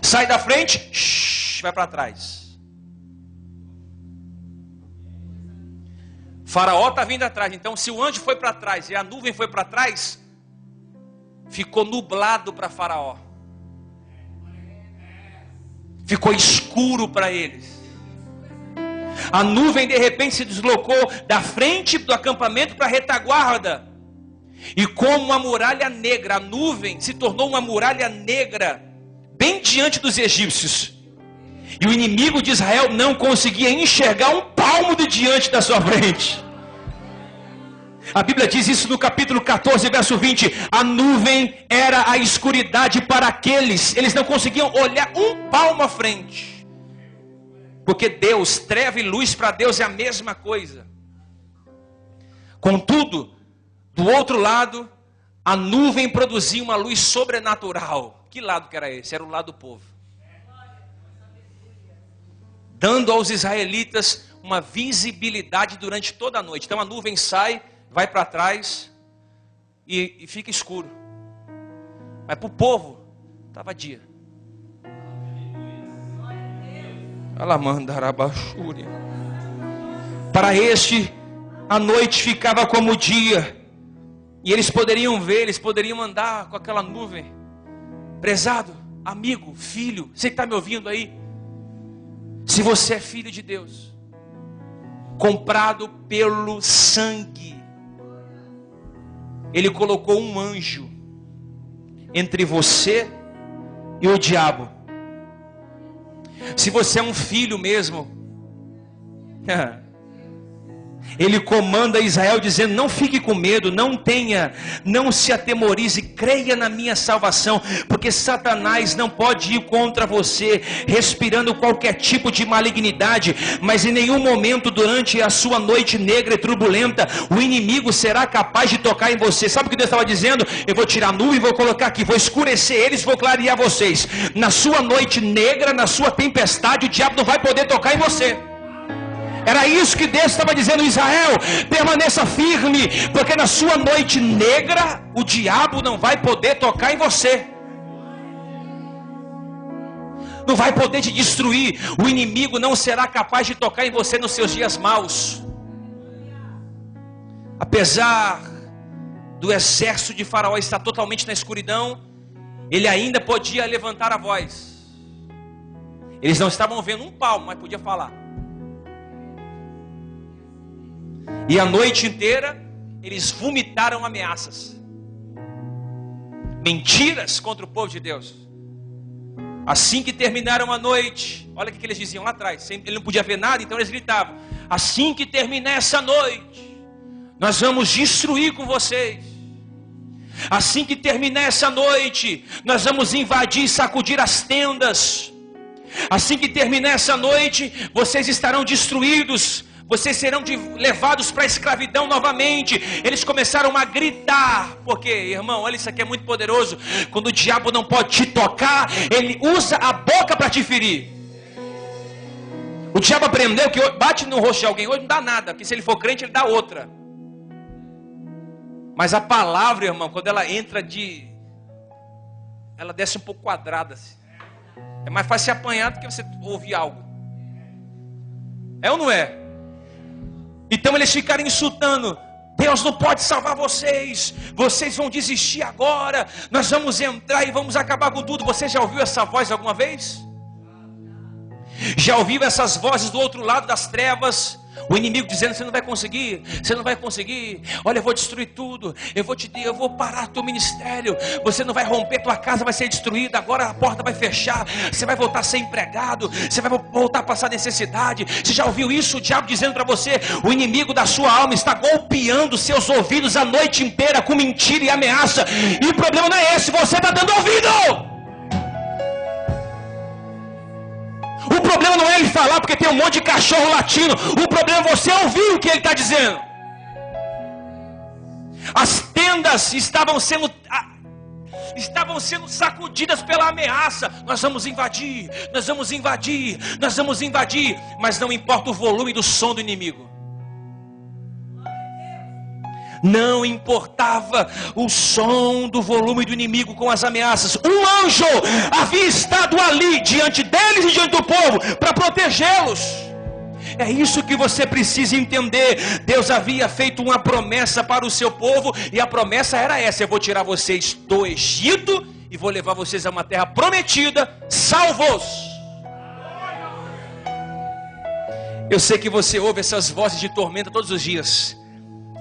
Sai da frente, vai para trás. Faraó está vindo atrás. Então se o anjo foi para trás e a nuvem foi para trás, ficou nublado para Faraó. Ficou escuro para eles. A nuvem de repente se deslocou da frente do acampamento para a retaguarda. E como uma muralha negra, a nuvem se tornou uma muralha negra, bem diante dos egípcios. E o inimigo de Israel não conseguia enxergar um palmo de diante da sua frente. A Bíblia diz isso no capítulo 14, verso 20. A nuvem era a escuridade para aqueles. Eles não conseguiam olhar um palmo à frente. Porque Deus, treva e luz para Deus é a mesma coisa. Contudo, do outro lado, a nuvem produzia uma luz sobrenatural. Que lado que era esse? Era o lado do povo. Dando aos israelitas uma visibilidade durante toda a noite. Então a nuvem sai, vai para trás e fica escuro. Mas para o povo, estava dia. Para este, a noite ficava como dia. E eles poderiam ver, eles poderiam andar com aquela nuvem. Prezado, amigo, filho, você que está me ouvindo aí. Se você é filho de Deus, comprado pelo sangue, Ele colocou um anjo entre você e o diabo. Se você é um filho mesmo, Ele comanda Israel dizendo: não fique com medo, não se atemorize, creia na minha salvação, porque Satanás não pode ir contra você, respirando qualquer tipo de malignidade, mas em nenhum momento durante a sua noite negra e turbulenta, o inimigo será capaz de tocar em você. Sabe o que Deus estava dizendo? Eu vou tirar a nuvem, vou colocar aqui, vou escurecer eles, vou clarear vocês. Na sua noite negra, na sua tempestade, o diabo não vai poder tocar em você. Era isso que Deus estava dizendo: Israel, permaneça firme, porque na sua noite negra, o diabo não vai poder tocar em você. Não vai poder te destruir. O inimigo não será capaz de tocar em você nos seus dias maus. Apesar do exército de Faraó estar totalmente na escuridão, ele ainda podia levantar a voz. Eles não estavam vendo um palmo, mas podia falar. E a noite inteira, eles vomitaram ameaças, mentiras contra o povo de Deus. Assim que terminaram a noite, olha o que eles diziam lá atrás. Ele não podia ver nada, então eles gritavam: assim que terminar essa noite, nós vamos destruir com vocês. Assim que terminar essa noite, nós vamos invadir e sacudir as tendas. Assim que terminar essa noite, vocês estarão destruídos. Vocês serão levados para a escravidão novamente. Eles começaram a gritar. Porque, irmão, olha, isso aqui é muito poderoso. Quando o diabo não pode te tocar, ele usa a boca para te ferir. O diabo aprendeu que bate no rosto de alguém hoje não dá nada, porque se ele for crente, ele dá outra. Mas a palavra, irmão, quando ela entra ela desce um pouco quadrada assim. É mais fácil se apanhar do que você ouvir algo. É ou não é? Então eles ficaram insultando: Deus não pode salvar vocês, vocês vão desistir agora, nós vamos entrar e vamos acabar com tudo. Você já ouviu essa voz alguma vez? Já ouviu essas vozes do outro lado das trevas? O inimigo dizendo: você não vai conseguir, você não vai conseguir. Olha, eu vou destruir tudo, eu vou parar teu ministério, você não vai romper, tua casa vai ser destruída, agora a porta vai fechar, você vai voltar a ser empregado, você vai voltar a passar necessidade. Você já ouviu isso? O diabo dizendo para você: o inimigo da sua alma está golpeando seus ouvidos a noite inteira com mentira e ameaça. E o problema não é esse, você está dando ouvido. O problema não é ele falar porque tem um monte de cachorro latindo. O problema é você ouvir o que ele está dizendo. As tendas tendas estavam sendo sacudidas pela ameaça. Nós vamos invadir, nós vamos invadir, nós vamos invadir. Mas não importa o volume do som do inimigo. Não importava o som do volume do inimigo com as ameaças. Um anjo havia estado ali diante deles e diante do povo para protegê-los. É isso que você precisa entender. Deus havia feito uma promessa para o seu povo, e a promessa era essa: eu vou tirar vocês do Egito e vou levar vocês a uma terra prometida, salvos. Eu sei que você ouve essas vozes de tormenta todos os dias.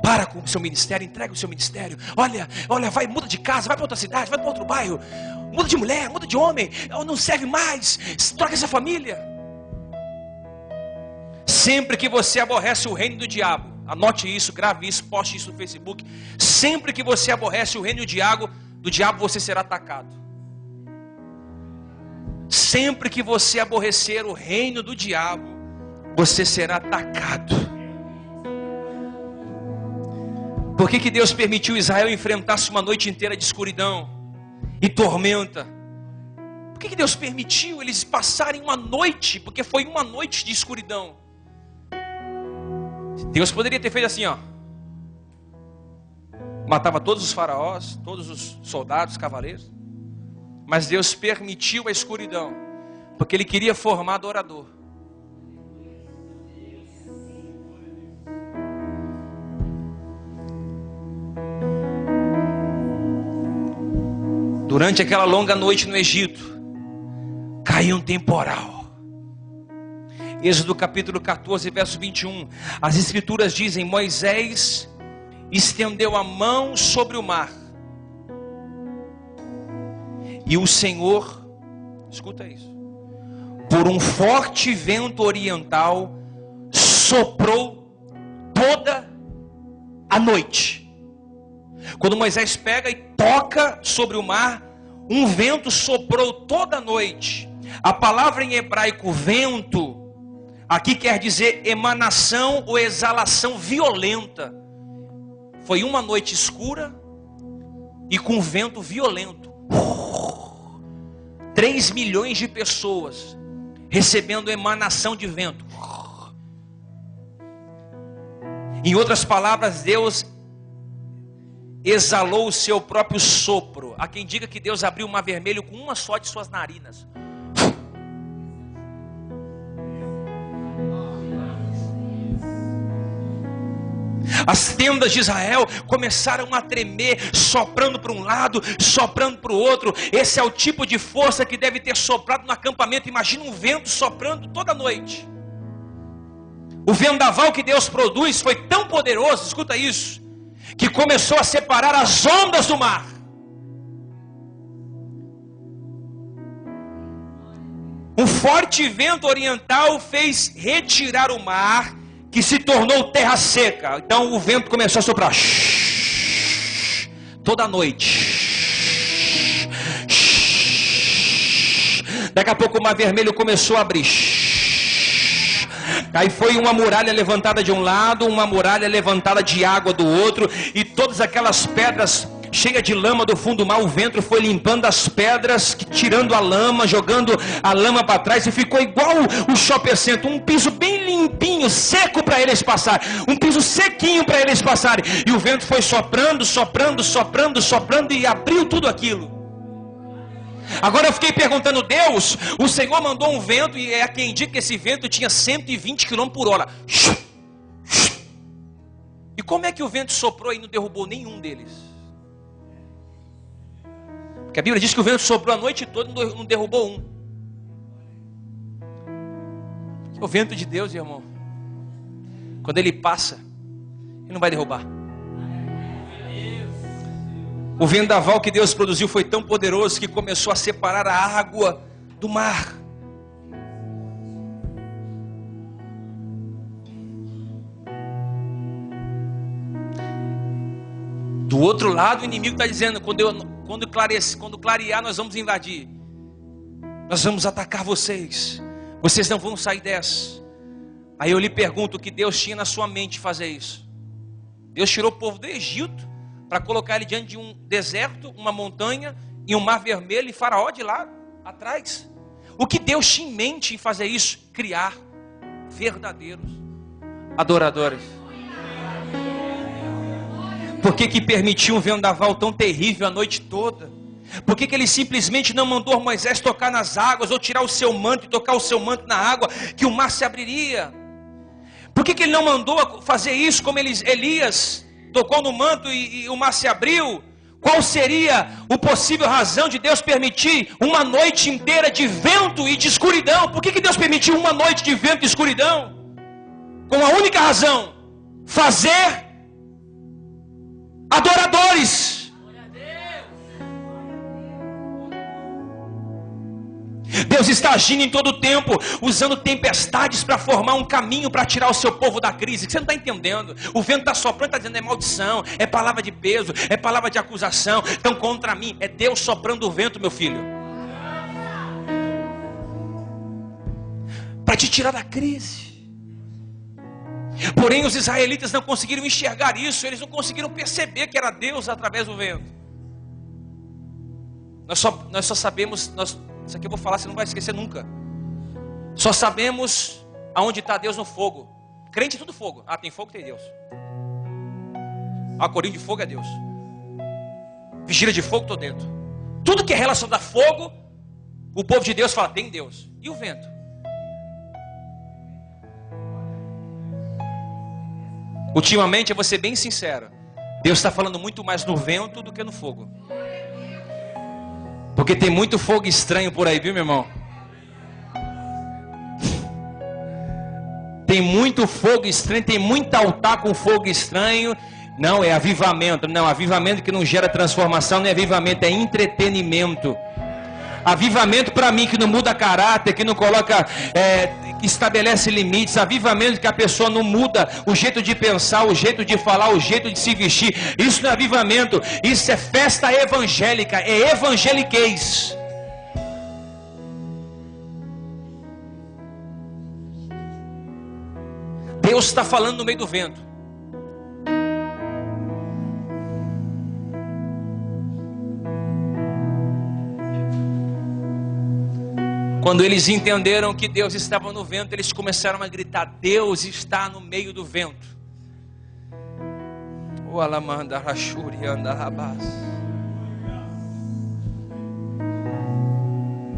Para com o seu ministério, entrega o seu ministério. Olha, vai, muda de casa, vai para outra cidade, vai para outro bairro, muda de mulher, muda de homem, não serve mais, troca essa família. Sempre que você aborrece o reino do diabo, anote isso, grave isso, poste isso no Facebook. Sempre que você aborrece o reino do diabo, você será atacado. Sempre que você aborrecer o reino do diabo, você será atacado. Por que Deus permitiu Israel enfrentasse uma noite inteira de escuridão e tormenta? Por que Deus permitiu eles passarem uma noite? Porque foi uma noite de escuridão. Deus poderia ter feito assim, ó. Matava todos os faraós, todos os soldados, cavaleiros. Mas Deus permitiu a escuridão, porque Ele queria formar adorador. Durante aquela longa noite no Egito, caiu um temporal. Êxodo capítulo 14, verso 21. As escrituras dizem: Moisés estendeu a mão sobre o mar, e o Senhor, escuta isso, por um forte vento oriental, soprou toda a noite. Quando Moisés pega e toca sobre o mar, um vento soprou toda a noite. A palavra em hebraico vento aqui quer dizer emanação ou exalação violenta. Foi uma noite escura e com vento violento. 3 milhões de pessoas recebendo emanação de vento. Em outras palavras, Deus exalou o seu próprio sopro. Há quem diga que Deus abriu o mar vermelho com uma só de suas narinas. As tendas de Israel começaram a tremer, soprando para um lado, soprando para o outro. Esse é o tipo de força que deve ter soprado no acampamento. Imagina um vento soprando toda noite. O vendaval que Deus produz foi tão poderoso, escuta isso, que começou a separar as ondas do mar. Um forte vento oriental fez retirar o mar, que se tornou terra seca. Então o vento começou a soprar toda noite. Daqui a pouco o mar vermelho começou a abrir. Aí foi uma muralha levantada de um lado, uma muralha levantada de água do outro, e todas aquelas pedras cheias de lama do fundo do mar, o vento foi limpando as pedras, tirando a lama, jogando a lama para trás, e ficou igual o shopping center, um piso bem limpinho, seco para eles passarem, um piso sequinho para eles passarem, e o vento foi soprando, soprando, soprando, soprando, e abriu tudo aquilo. Agora eu fiquei perguntando, Deus, o Senhor mandou um vento, e é quem indica que esse vento tinha 120 km por hora. E como é que o vento soprou e não derrubou nenhum deles? Porque a Bíblia diz que o vento soprou a noite toda e não derrubou um. O vento de Deus, irmão, quando ele passa, ele não vai derrubar. O vendaval que Deus produziu foi tão poderoso que começou a separar a água do mar. Do outro lado, o inimigo está dizendo: quando clarear, nós vamos invadir. Nós vamos atacar vocês. Vocês não vão sair dessa. Aí eu lhe pergunto: o que Deus tinha na sua mente fazer isso? Deus tirou o povo do Egito para colocar ele diante de um deserto, uma montanha e um mar vermelho e Faraó de lá atrás. O que Deus tinha em mente em fazer isso? Criar verdadeiros adoradores. Por que permitiu um vendaval tão terrível a noite toda? Por que ele simplesmente não mandou Moisés tocar nas águas, ou tirar o seu manto e tocar o seu manto na água, que o mar se abriria? Por que ele não mandou fazer isso como Elias tocou no manto e o mar se abriu? Qual seria a possível razão de Deus permitir uma noite inteira de vento e de escuridão? Por que Deus permitiu uma noite de vento e escuridão? Com a única razão: fazer adoradores. Deus está agindo em todo o tempo, usando tempestades para formar um caminho para tirar o seu povo da crise. Você não está entendendo? O vento está soprando, está dizendo é maldição, é palavra de peso, é palavra de acusação, estão contra mim. É Deus soprando o vento, meu filho, para te tirar da crise. Porém os israelitas não conseguiram enxergar isso, eles não conseguiram perceber que era Deus através do vento. Nós só sabemos, isso aqui eu vou falar, você não vai esquecer nunca. Só sabemos aonde está Deus no fogo. Crente é tudo fogo. Ah, tem fogo, tem Deus. Ah, corinho de fogo é Deus. Vigília de fogo, estou dentro. Tudo que é relacionado a fogo, o povo de Deus fala, tem Deus. E o vento? Ultimamente, eu vou ser bem sincero, Deus está falando muito mais no vento do que no fogo. Porque tem muito fogo estranho por aí, viu, meu irmão? Tem muito fogo estranho, tem muito altar com fogo estranho. Não, é avivamento. Não, avivamento que não gera transformação, não é avivamento, é entretenimento. Avivamento para mim que não muda caráter, que não coloca, que estabelece limites. Avivamento que a pessoa não muda o jeito de pensar, o jeito de falar, o jeito de se vestir. Isso não é avivamento, isso é festa evangélica, é evangeliquez. Deus está falando no meio do vento. Quando eles entenderam que Deus estava no vento, eles começaram a gritar, Deus está no meio do vento. O alamanda rachuri anda rabás.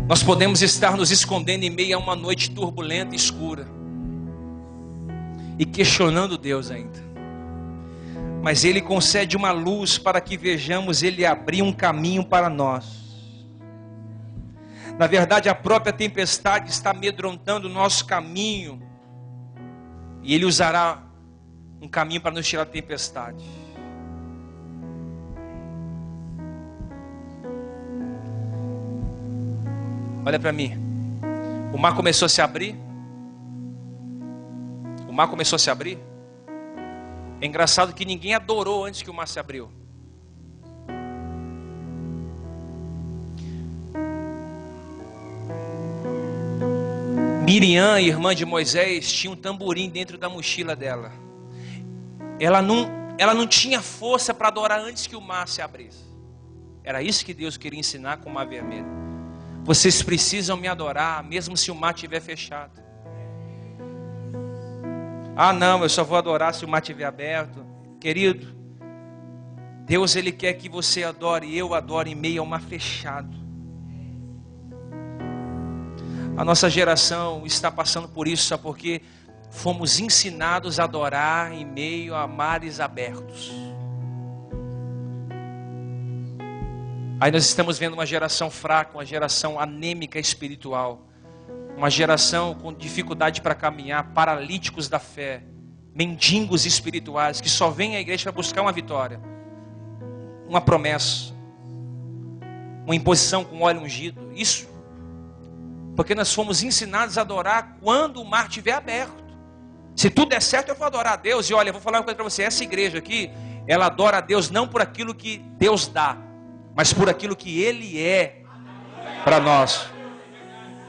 Nós podemos estar nos escondendo em meio a uma noite turbulenta e escura, e questionando Deus ainda. Mas Ele concede uma luz para que vejamos Ele abrir um caminho para nós. Na verdade, a própria tempestade está amedrontando o nosso caminho. E Ele usará um caminho para nos tirar da tempestade. Olha para mim. O mar começou a se abrir. O mar começou a se abrir. É engraçado que ninguém adorou antes que o mar se abriu. Miriam, irmã de Moisés, tinha um tamborim dentro da mochila dela. Ela não tinha força para adorar antes que o mar se abrisse. Era isso que Deus queria ensinar com o mar vermelho. Vocês precisam me adorar, mesmo se o mar estiver fechado. Ah não, eu só vou adorar se o mar estiver aberto. Querido, Deus Ele quer que você adore e eu adore em meio ao mar fechado. A nossa geração está passando por isso, sabe por quê? Fomos ensinados a adorar em meio a mares abertos. Aí nós estamos vendo uma geração fraca, uma geração anêmica espiritual, uma geração com dificuldade para caminhar, paralíticos da fé, mendigos espirituais, que só vêm à igreja para buscar uma vitória, uma promessa, uma imposição com óleo ungido. Isso porque nós fomos ensinados a adorar quando o mar estiver aberto. Se tudo der certo, eu vou adorar a Deus. E olha, eu vou falar uma coisa para você. Essa igreja aqui, ela adora a Deus não por aquilo que Deus dá, mas por aquilo que Ele é para nós.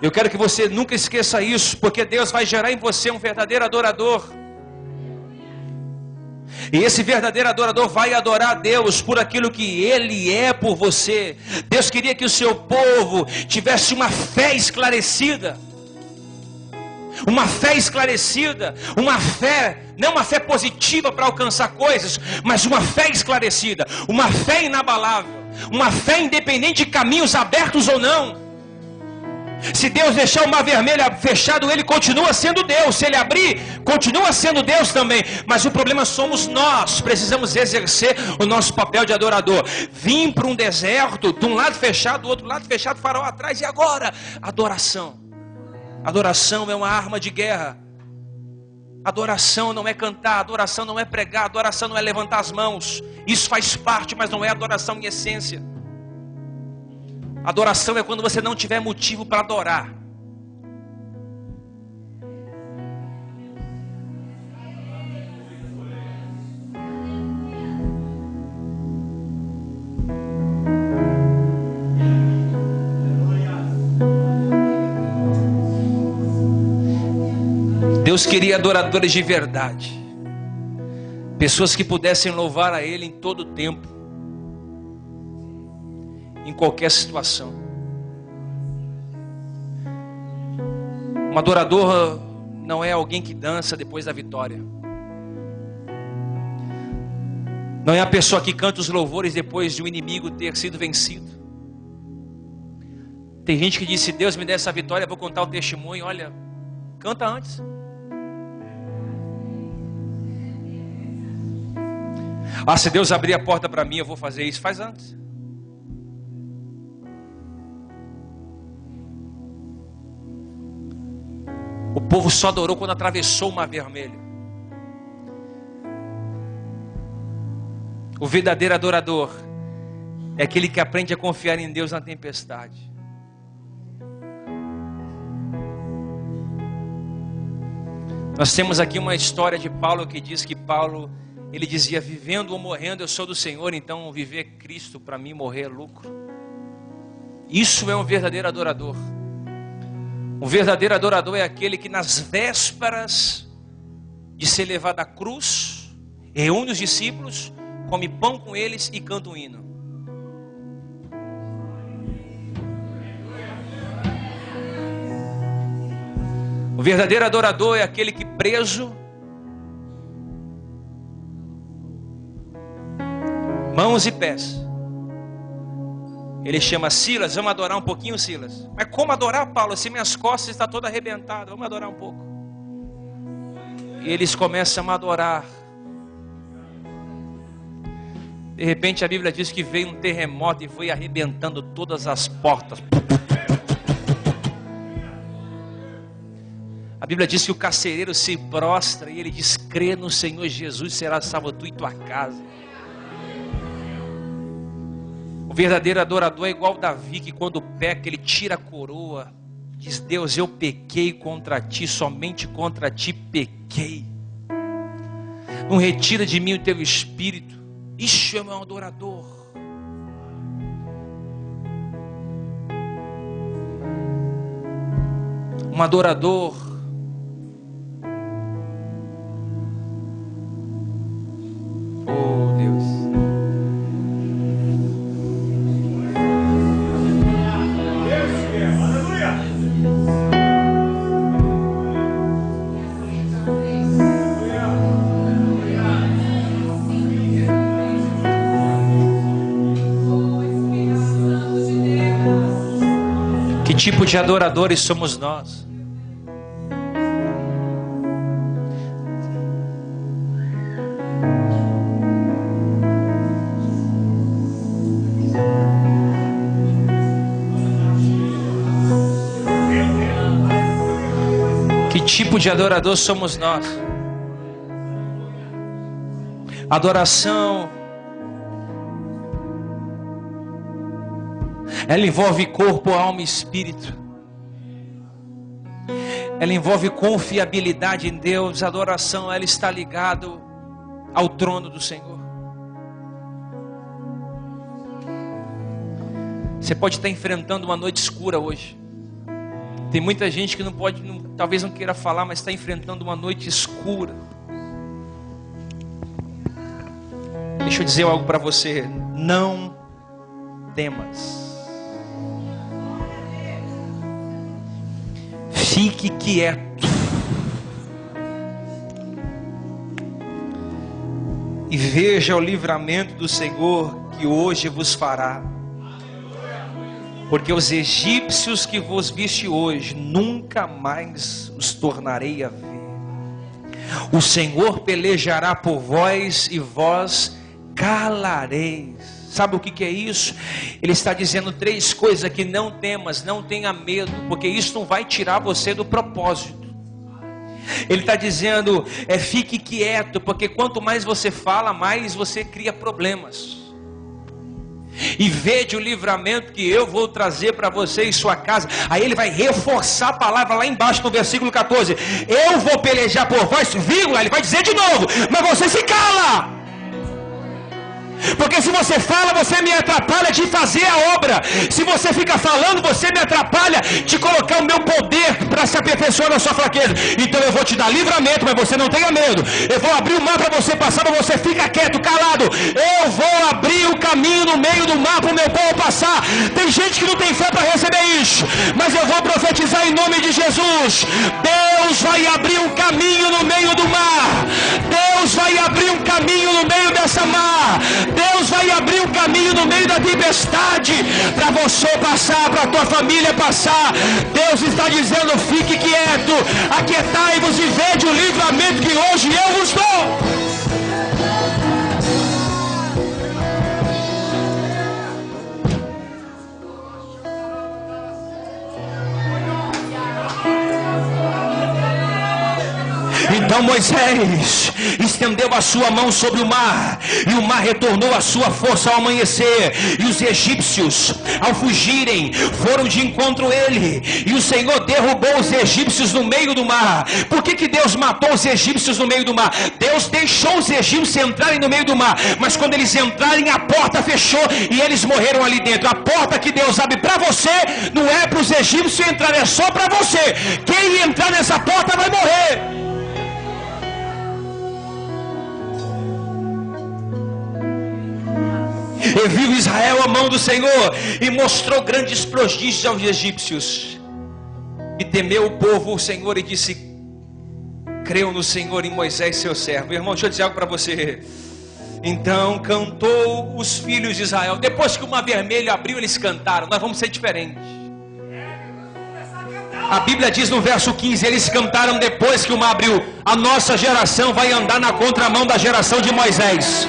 Eu quero que você nunca esqueça isso, porque Deus vai gerar em você um verdadeiro adorador. E esse verdadeiro adorador vai adorar a Deus por aquilo que Ele é por você. Deus queria que o seu povo tivesse uma fé esclarecida. Uma fé esclarecida, uma fé, não uma fé positiva para alcançar coisas, mas uma fé esclarecida, uma fé inabalável, uma fé independente de caminhos abertos ou não. Se Deus deixar o mar vermelho fechado, Ele continua sendo Deus. Se Ele abrir, continua sendo Deus também. Mas o problema somos nós. Precisamos exercer o nosso papel de adorador. Vim para um deserto, de um lado fechado, do outro lado fechado, farol atrás. E agora? Adoração. Adoração é uma arma de guerra. Adoração não é cantar, adoração não é pregar, adoração não é levantar as mãos. Isso faz parte, mas não é adoração em essência. Adoração é quando você não tiver motivo para adorar. Deus queria adoradores de verdade, pessoas que pudessem louvar a Ele em todo o tempo, em qualquer situação. Um adorador não é alguém que dança depois da vitória. Não é a pessoa que canta os louvores depois de o inimigo ter sido vencido. Tem gente que diz: se Deus me der essa vitória, eu vou contar o testemunho. Olha, canta antes. Ah, se Deus abrir a porta para mim, eu vou fazer isso. Faz antes. O povo só adorou quando atravessou o mar vermelho. O verdadeiro adorador é aquele que aprende a confiar em Deus na tempestade. Nós temos aqui uma história de Paulo que diz que Paulo, ele dizia: vivendo ou morrendo eu sou do Senhor, então viver é Cristo, para mim morrer é lucro. Isso é um verdadeiro adorador. Um verdadeiro adorador é aquele que nas vésperas de ser levado à cruz, reúne os discípulos, come pão com eles e canta um hino. O verdadeiro adorador é aquele que preso, mãos e pés, ele chama Silas: vamos adorar um pouquinho, Silas. Mas como adorar, Paulo? Se minhas costas estão todas arrebentadas, vamos adorar um pouco. E eles começam a adorar. De repente a Bíblia diz que veio um terremoto e foi arrebentando todas as portas. A Bíblia diz que o carcereiro se prostra e ele diz: crê no Senhor Jesus, será salvo tu e tua casa. O verdadeiro adorador é igual Davi, que quando peca ele tira a coroa, diz: Deus, eu pequei contra ti, somente contra ti pequei. Não retira de mim o teu espírito. Isso é um adorador. Um adorador tipo de adoradores somos nós? Que tipo de adorador somos nós? Adoração, ela envolve corpo, alma e espírito. Ela envolve confiabilidade em Deus. A adoração, ela está ligada ao trono do Senhor. Você pode estar enfrentando uma noite escura hoje. Tem muita gente que talvez não queira falar, mas está enfrentando uma noite escura. Deixa eu dizer algo para você. Não temas. Fique quieto. E veja o livramento do Senhor que hoje vos fará. Porque os egípcios que vos viste hoje, nunca mais os tornarei a ver. O Senhor pelejará por vós e vós calareis. Sabe o que é isso? Ele está dizendo 3 coisas aqui: não temas, não tenha medo, porque isso não vai tirar você do propósito. Ele está dizendo, fique quieto, porque quanto mais você fala, mais você cria problemas. E vede o livramento que eu vou trazer para você e sua casa. Aí ele vai reforçar a palavra lá embaixo no versículo 14. Eu vou pelejar por vós, vírgula, ele vai dizer de novo, mas você se cala. Porque se você fala, você me atrapalha de fazer a obra. Se você fica falando, você me atrapalha de colocar o meu poder para se aperfeiçoar na sua fraqueza. Então eu vou te dar livramento, mas você não tenha medo. Eu vou abrir o mar para você passar, mas você fica quieto, calado. Eu vou abrir o caminho no meio do mar para o meu povo passar. Tem gente que não tem fé para receber isso, mas eu vou profetizar em nome de Jesus. Deus vai abrir um caminho no meio do mar. Deus vai abrir um caminho no meio dessa mar. Deus vai abrir um caminho no meio da tempestade para você passar, para a tua família passar. Deus está dizendo, fique quieto, aquietai-vos e vede o livramento que hoje eu vos dou. Então Moisés estendeu a sua mão sobre o mar, e o mar retornou a sua força ao amanhecer, e os egípcios, ao fugirem, foram de encontro a ele, e o Senhor derrubou os egípcios no meio do mar. Por que Deus matou os egípcios no meio do mar? Deus deixou os egípcios entrarem no meio do mar, mas quando eles entrarem, a porta fechou e eles morreram ali dentro. A porta que Deus abre para você não é para os egípcios entrar, é só para você. Quem entrar nessa porta vai morrer. E viu Israel a mão do Senhor, e mostrou grandes prodígios aos egípcios. E temeu o povo o Senhor, e disse: creu no Senhor e em Moisés seu servo. Irmão, deixa eu dizer algo para você. Então cantou os filhos de Israel. Depois que o mar vermelho abriu, eles cantaram. Nós vamos ser diferentes. A Bíblia diz no verso 15, eles cantaram depois que o mar abriu. A nossa geração vai andar na contramão da geração de Moisés.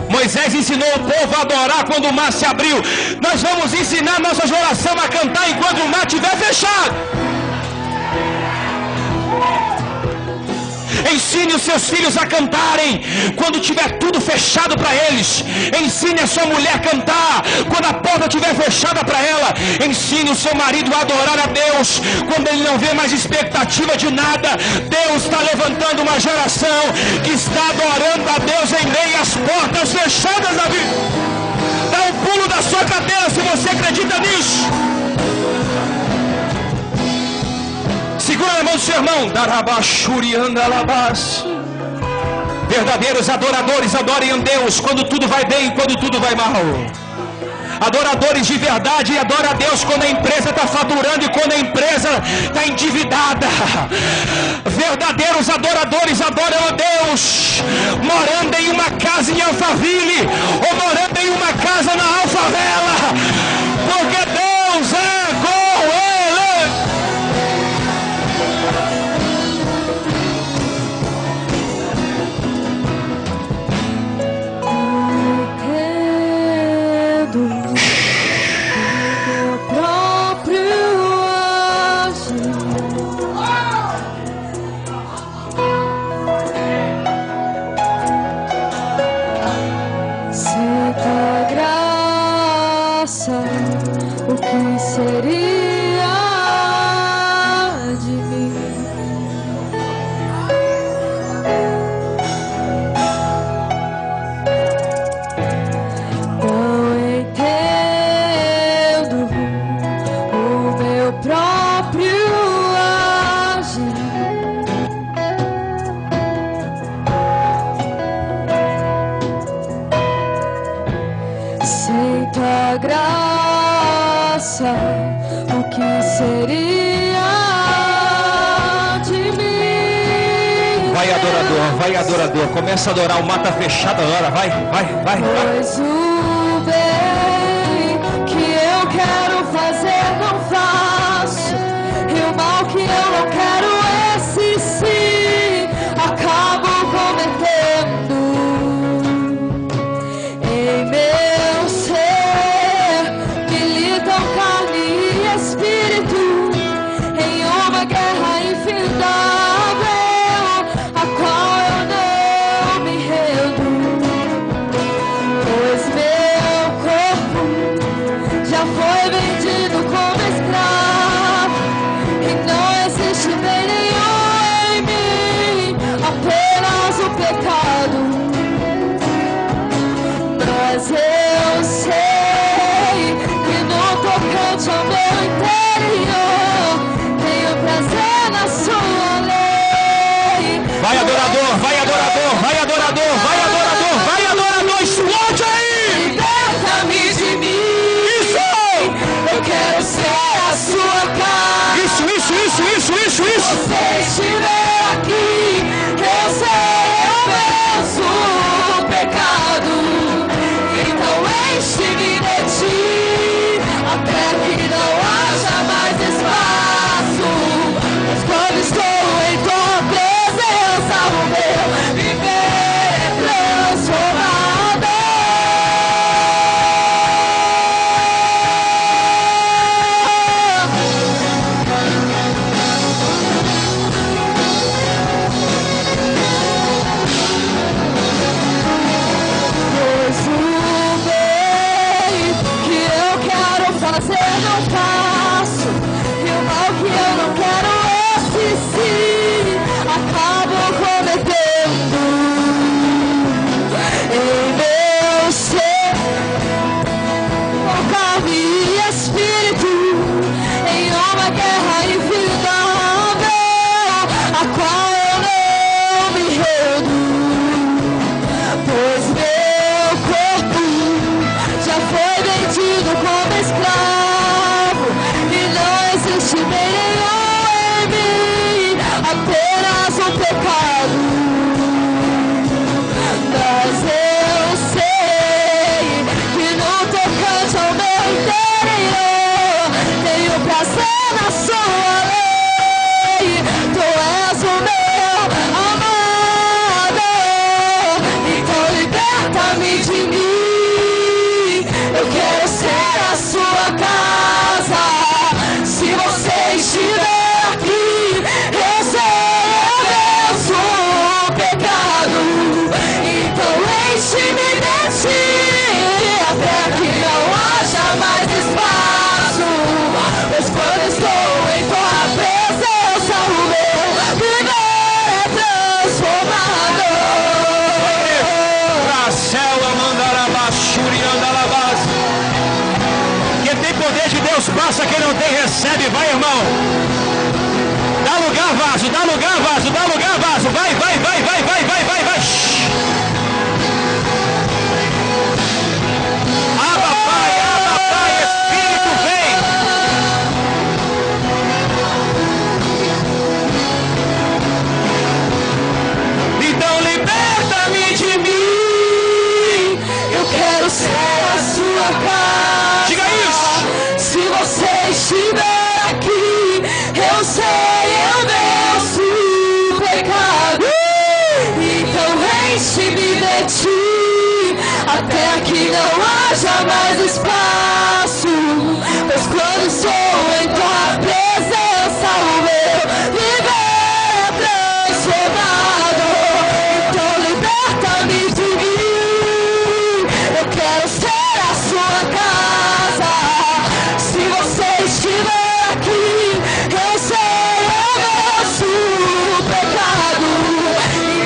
Moisés ensinou o povo a adorar quando o mar se abriu. Nós vamos ensinar nossa geração a cantar enquanto o mar estiver fechado. Ensine os seus filhos a cantarem quando tiver tudo fechado para eles. Ensine a sua mulher a cantar quando a porta estiver fechada para ela. Ensine o seu marido a adorar a Deus quando ele não vê mais expectativa de nada. Deus está levantando uma geração que está adorando a Deus em meio às portas fechadas da vida. Dá um pulo da sua cadeira se você acredita nisso. Segura na mão do seu irmão. Verdadeiros adoradores adorem a Deus quando tudo vai bem e quando tudo vai mal. Adoradores de verdade adoram a Deus quando a empresa está faturando e quando a empresa está endividada. Verdadeiros adoradores adoram a Deus morando em uma casa em Alphaville ou morando em uma casa na Alfavela, porque Deus é com ele. O que seria de mim? Não entendo o meu próprio agir. sem tua graça, o que seria de mim? Vai adorador, começa a adorar, o mata fechado agora, vai. Pois o bem que eu quero fazer não faço, e o mal que eu não quero, esse sim acabo cometendo. Em meu ser militam carne e espírito, em uma guerra infindável, a qual eu não me rendo. Pois meu corpo já foi vendido como escravo, e não existe bem nenhum em mim, apenas o pecado. Mas eu sei que no tocante ao meu interior tenho prazer na sua lei. Vai adorador, explode aí! Liberta-me de mim. Isso! Eu quero ser a sua casa. Isso! Você estiver aqui, eu sei, eu venço o pecado. Então enche-me de ti, até que não haja mais espaço. Mas quando estou em tua presença, o meu viver é transformado. Pois o bem que eu quero fazer não faço, e o mal que eu não quero, esse sim acabo cometendo. Em meu ser, com carne e espírito, em uma guerra infindável, a qual eu não me rendo. Pois meu corpo já foi vendido como escravo, e não existe bem nenhum em mim, apenas o pecado. Mas eu sei que no tocante ao meu interior tenho prazer na sua lei. Tu és o meu amado, então liberta-me de mim. Eu quero ser a sua casa. Se você estiver aqui, eu sei, eu venço o pecado. Então enche-me de ti, até que não haja mais espaço. Pois quando estou em tua presença, o meu viver é transformado. Quem tem poder de Deus passa, quem não tem recebe, vai irmão. Dá lugar vaso, vai. Abba Pai, Espírito vem. Então liberta-me de mim. Eu quero ser a sua casa. Diga isso. Se você estiver aqui, eu sei, eu venço o pecado. Então enche-me de ti, até que não haja mais espaço. Pois quando estou em tua presença, o meu viver é transformado. Então liberta-me de mim. Eu quero ser a sua casa. Se você estiver aqui, eu sei, eu venço o pecado.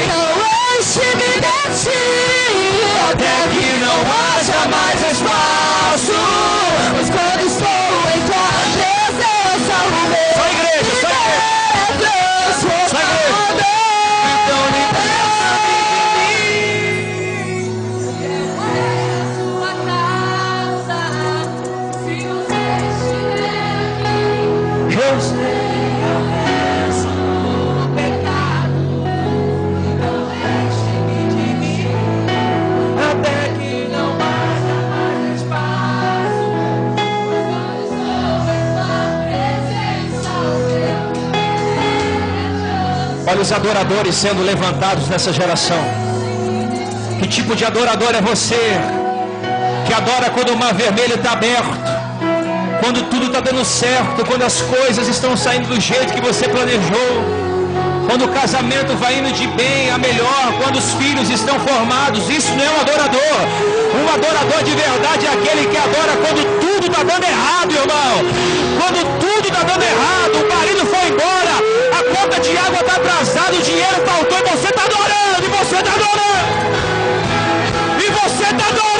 Então enche-me de ti, até que não haja mais espaço. Pois quando estou em tua presença, o meu Só igreja. é transformado. Então liberta-me de mim. Sua casa. Olha os adoradores sendo levantados nessa geração. Que tipo de adorador é você? Que adora quando o mar vermelho está aberto, quando tudo está dando certo, quando as coisas estão saindo do jeito que você planejou, quando o casamento vai indo de bem a melhor, quando os filhos estão formados. Isso não é um adorador. Um adorador de verdade é aquele que adora quando tudo está dando errado, irmão. Quando tudo está dando errado, o marido foi embora, a conta de água está atrasada, o dinheiro faltou e você está adorando, e você está adorando, e você está adorando.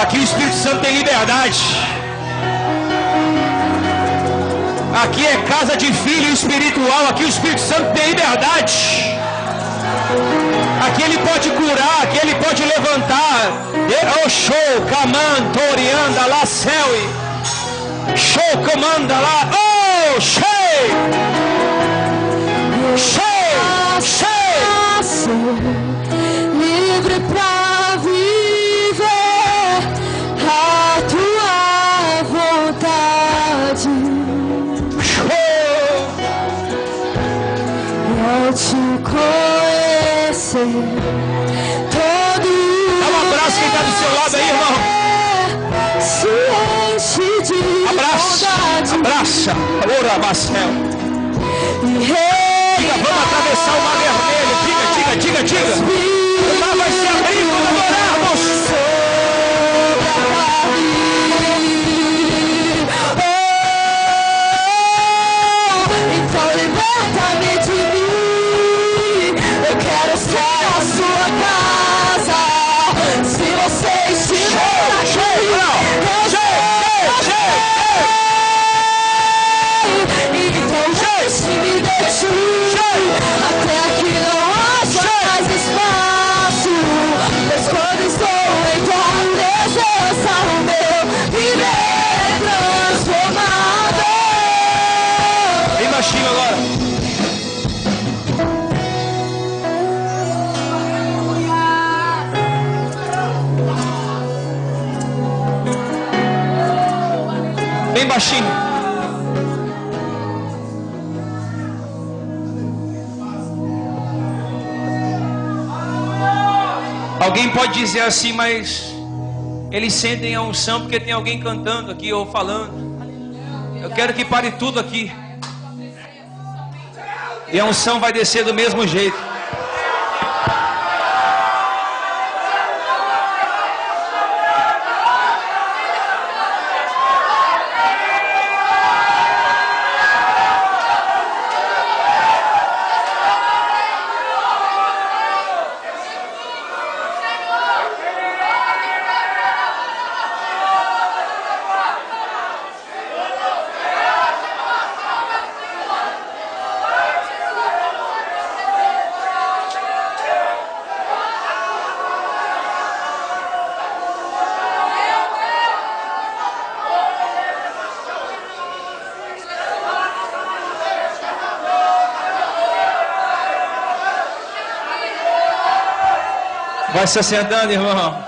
Aqui o Espírito Santo tem liberdade. Aqui é casa de filho espiritual. Aqui o Espírito Santo tem liberdade. Aqui ele pode curar, aqui ele pode levantar. O show, comanda, orianda, lá, céu. Show, comanda, lá. Oh, cheio. Cheio, cheio. Livre pra te conhecer todo. Dá um abraço quem está do seu lado aí, irmão. Se enche de abraça, abraça. Ora, Marcel. Vamos atravessar o mar vermelho. Diga. O mar vai se abrir quando adorarmos. Então liberta-me de mim. Bem baixinho. Alguém pode dizer assim, mas eles sentem a unção porque tem alguém cantando aqui ou falando. Eu quero que pare tudo aqui. E a unção vai descer do mesmo jeito. Vai se assentando, irmão.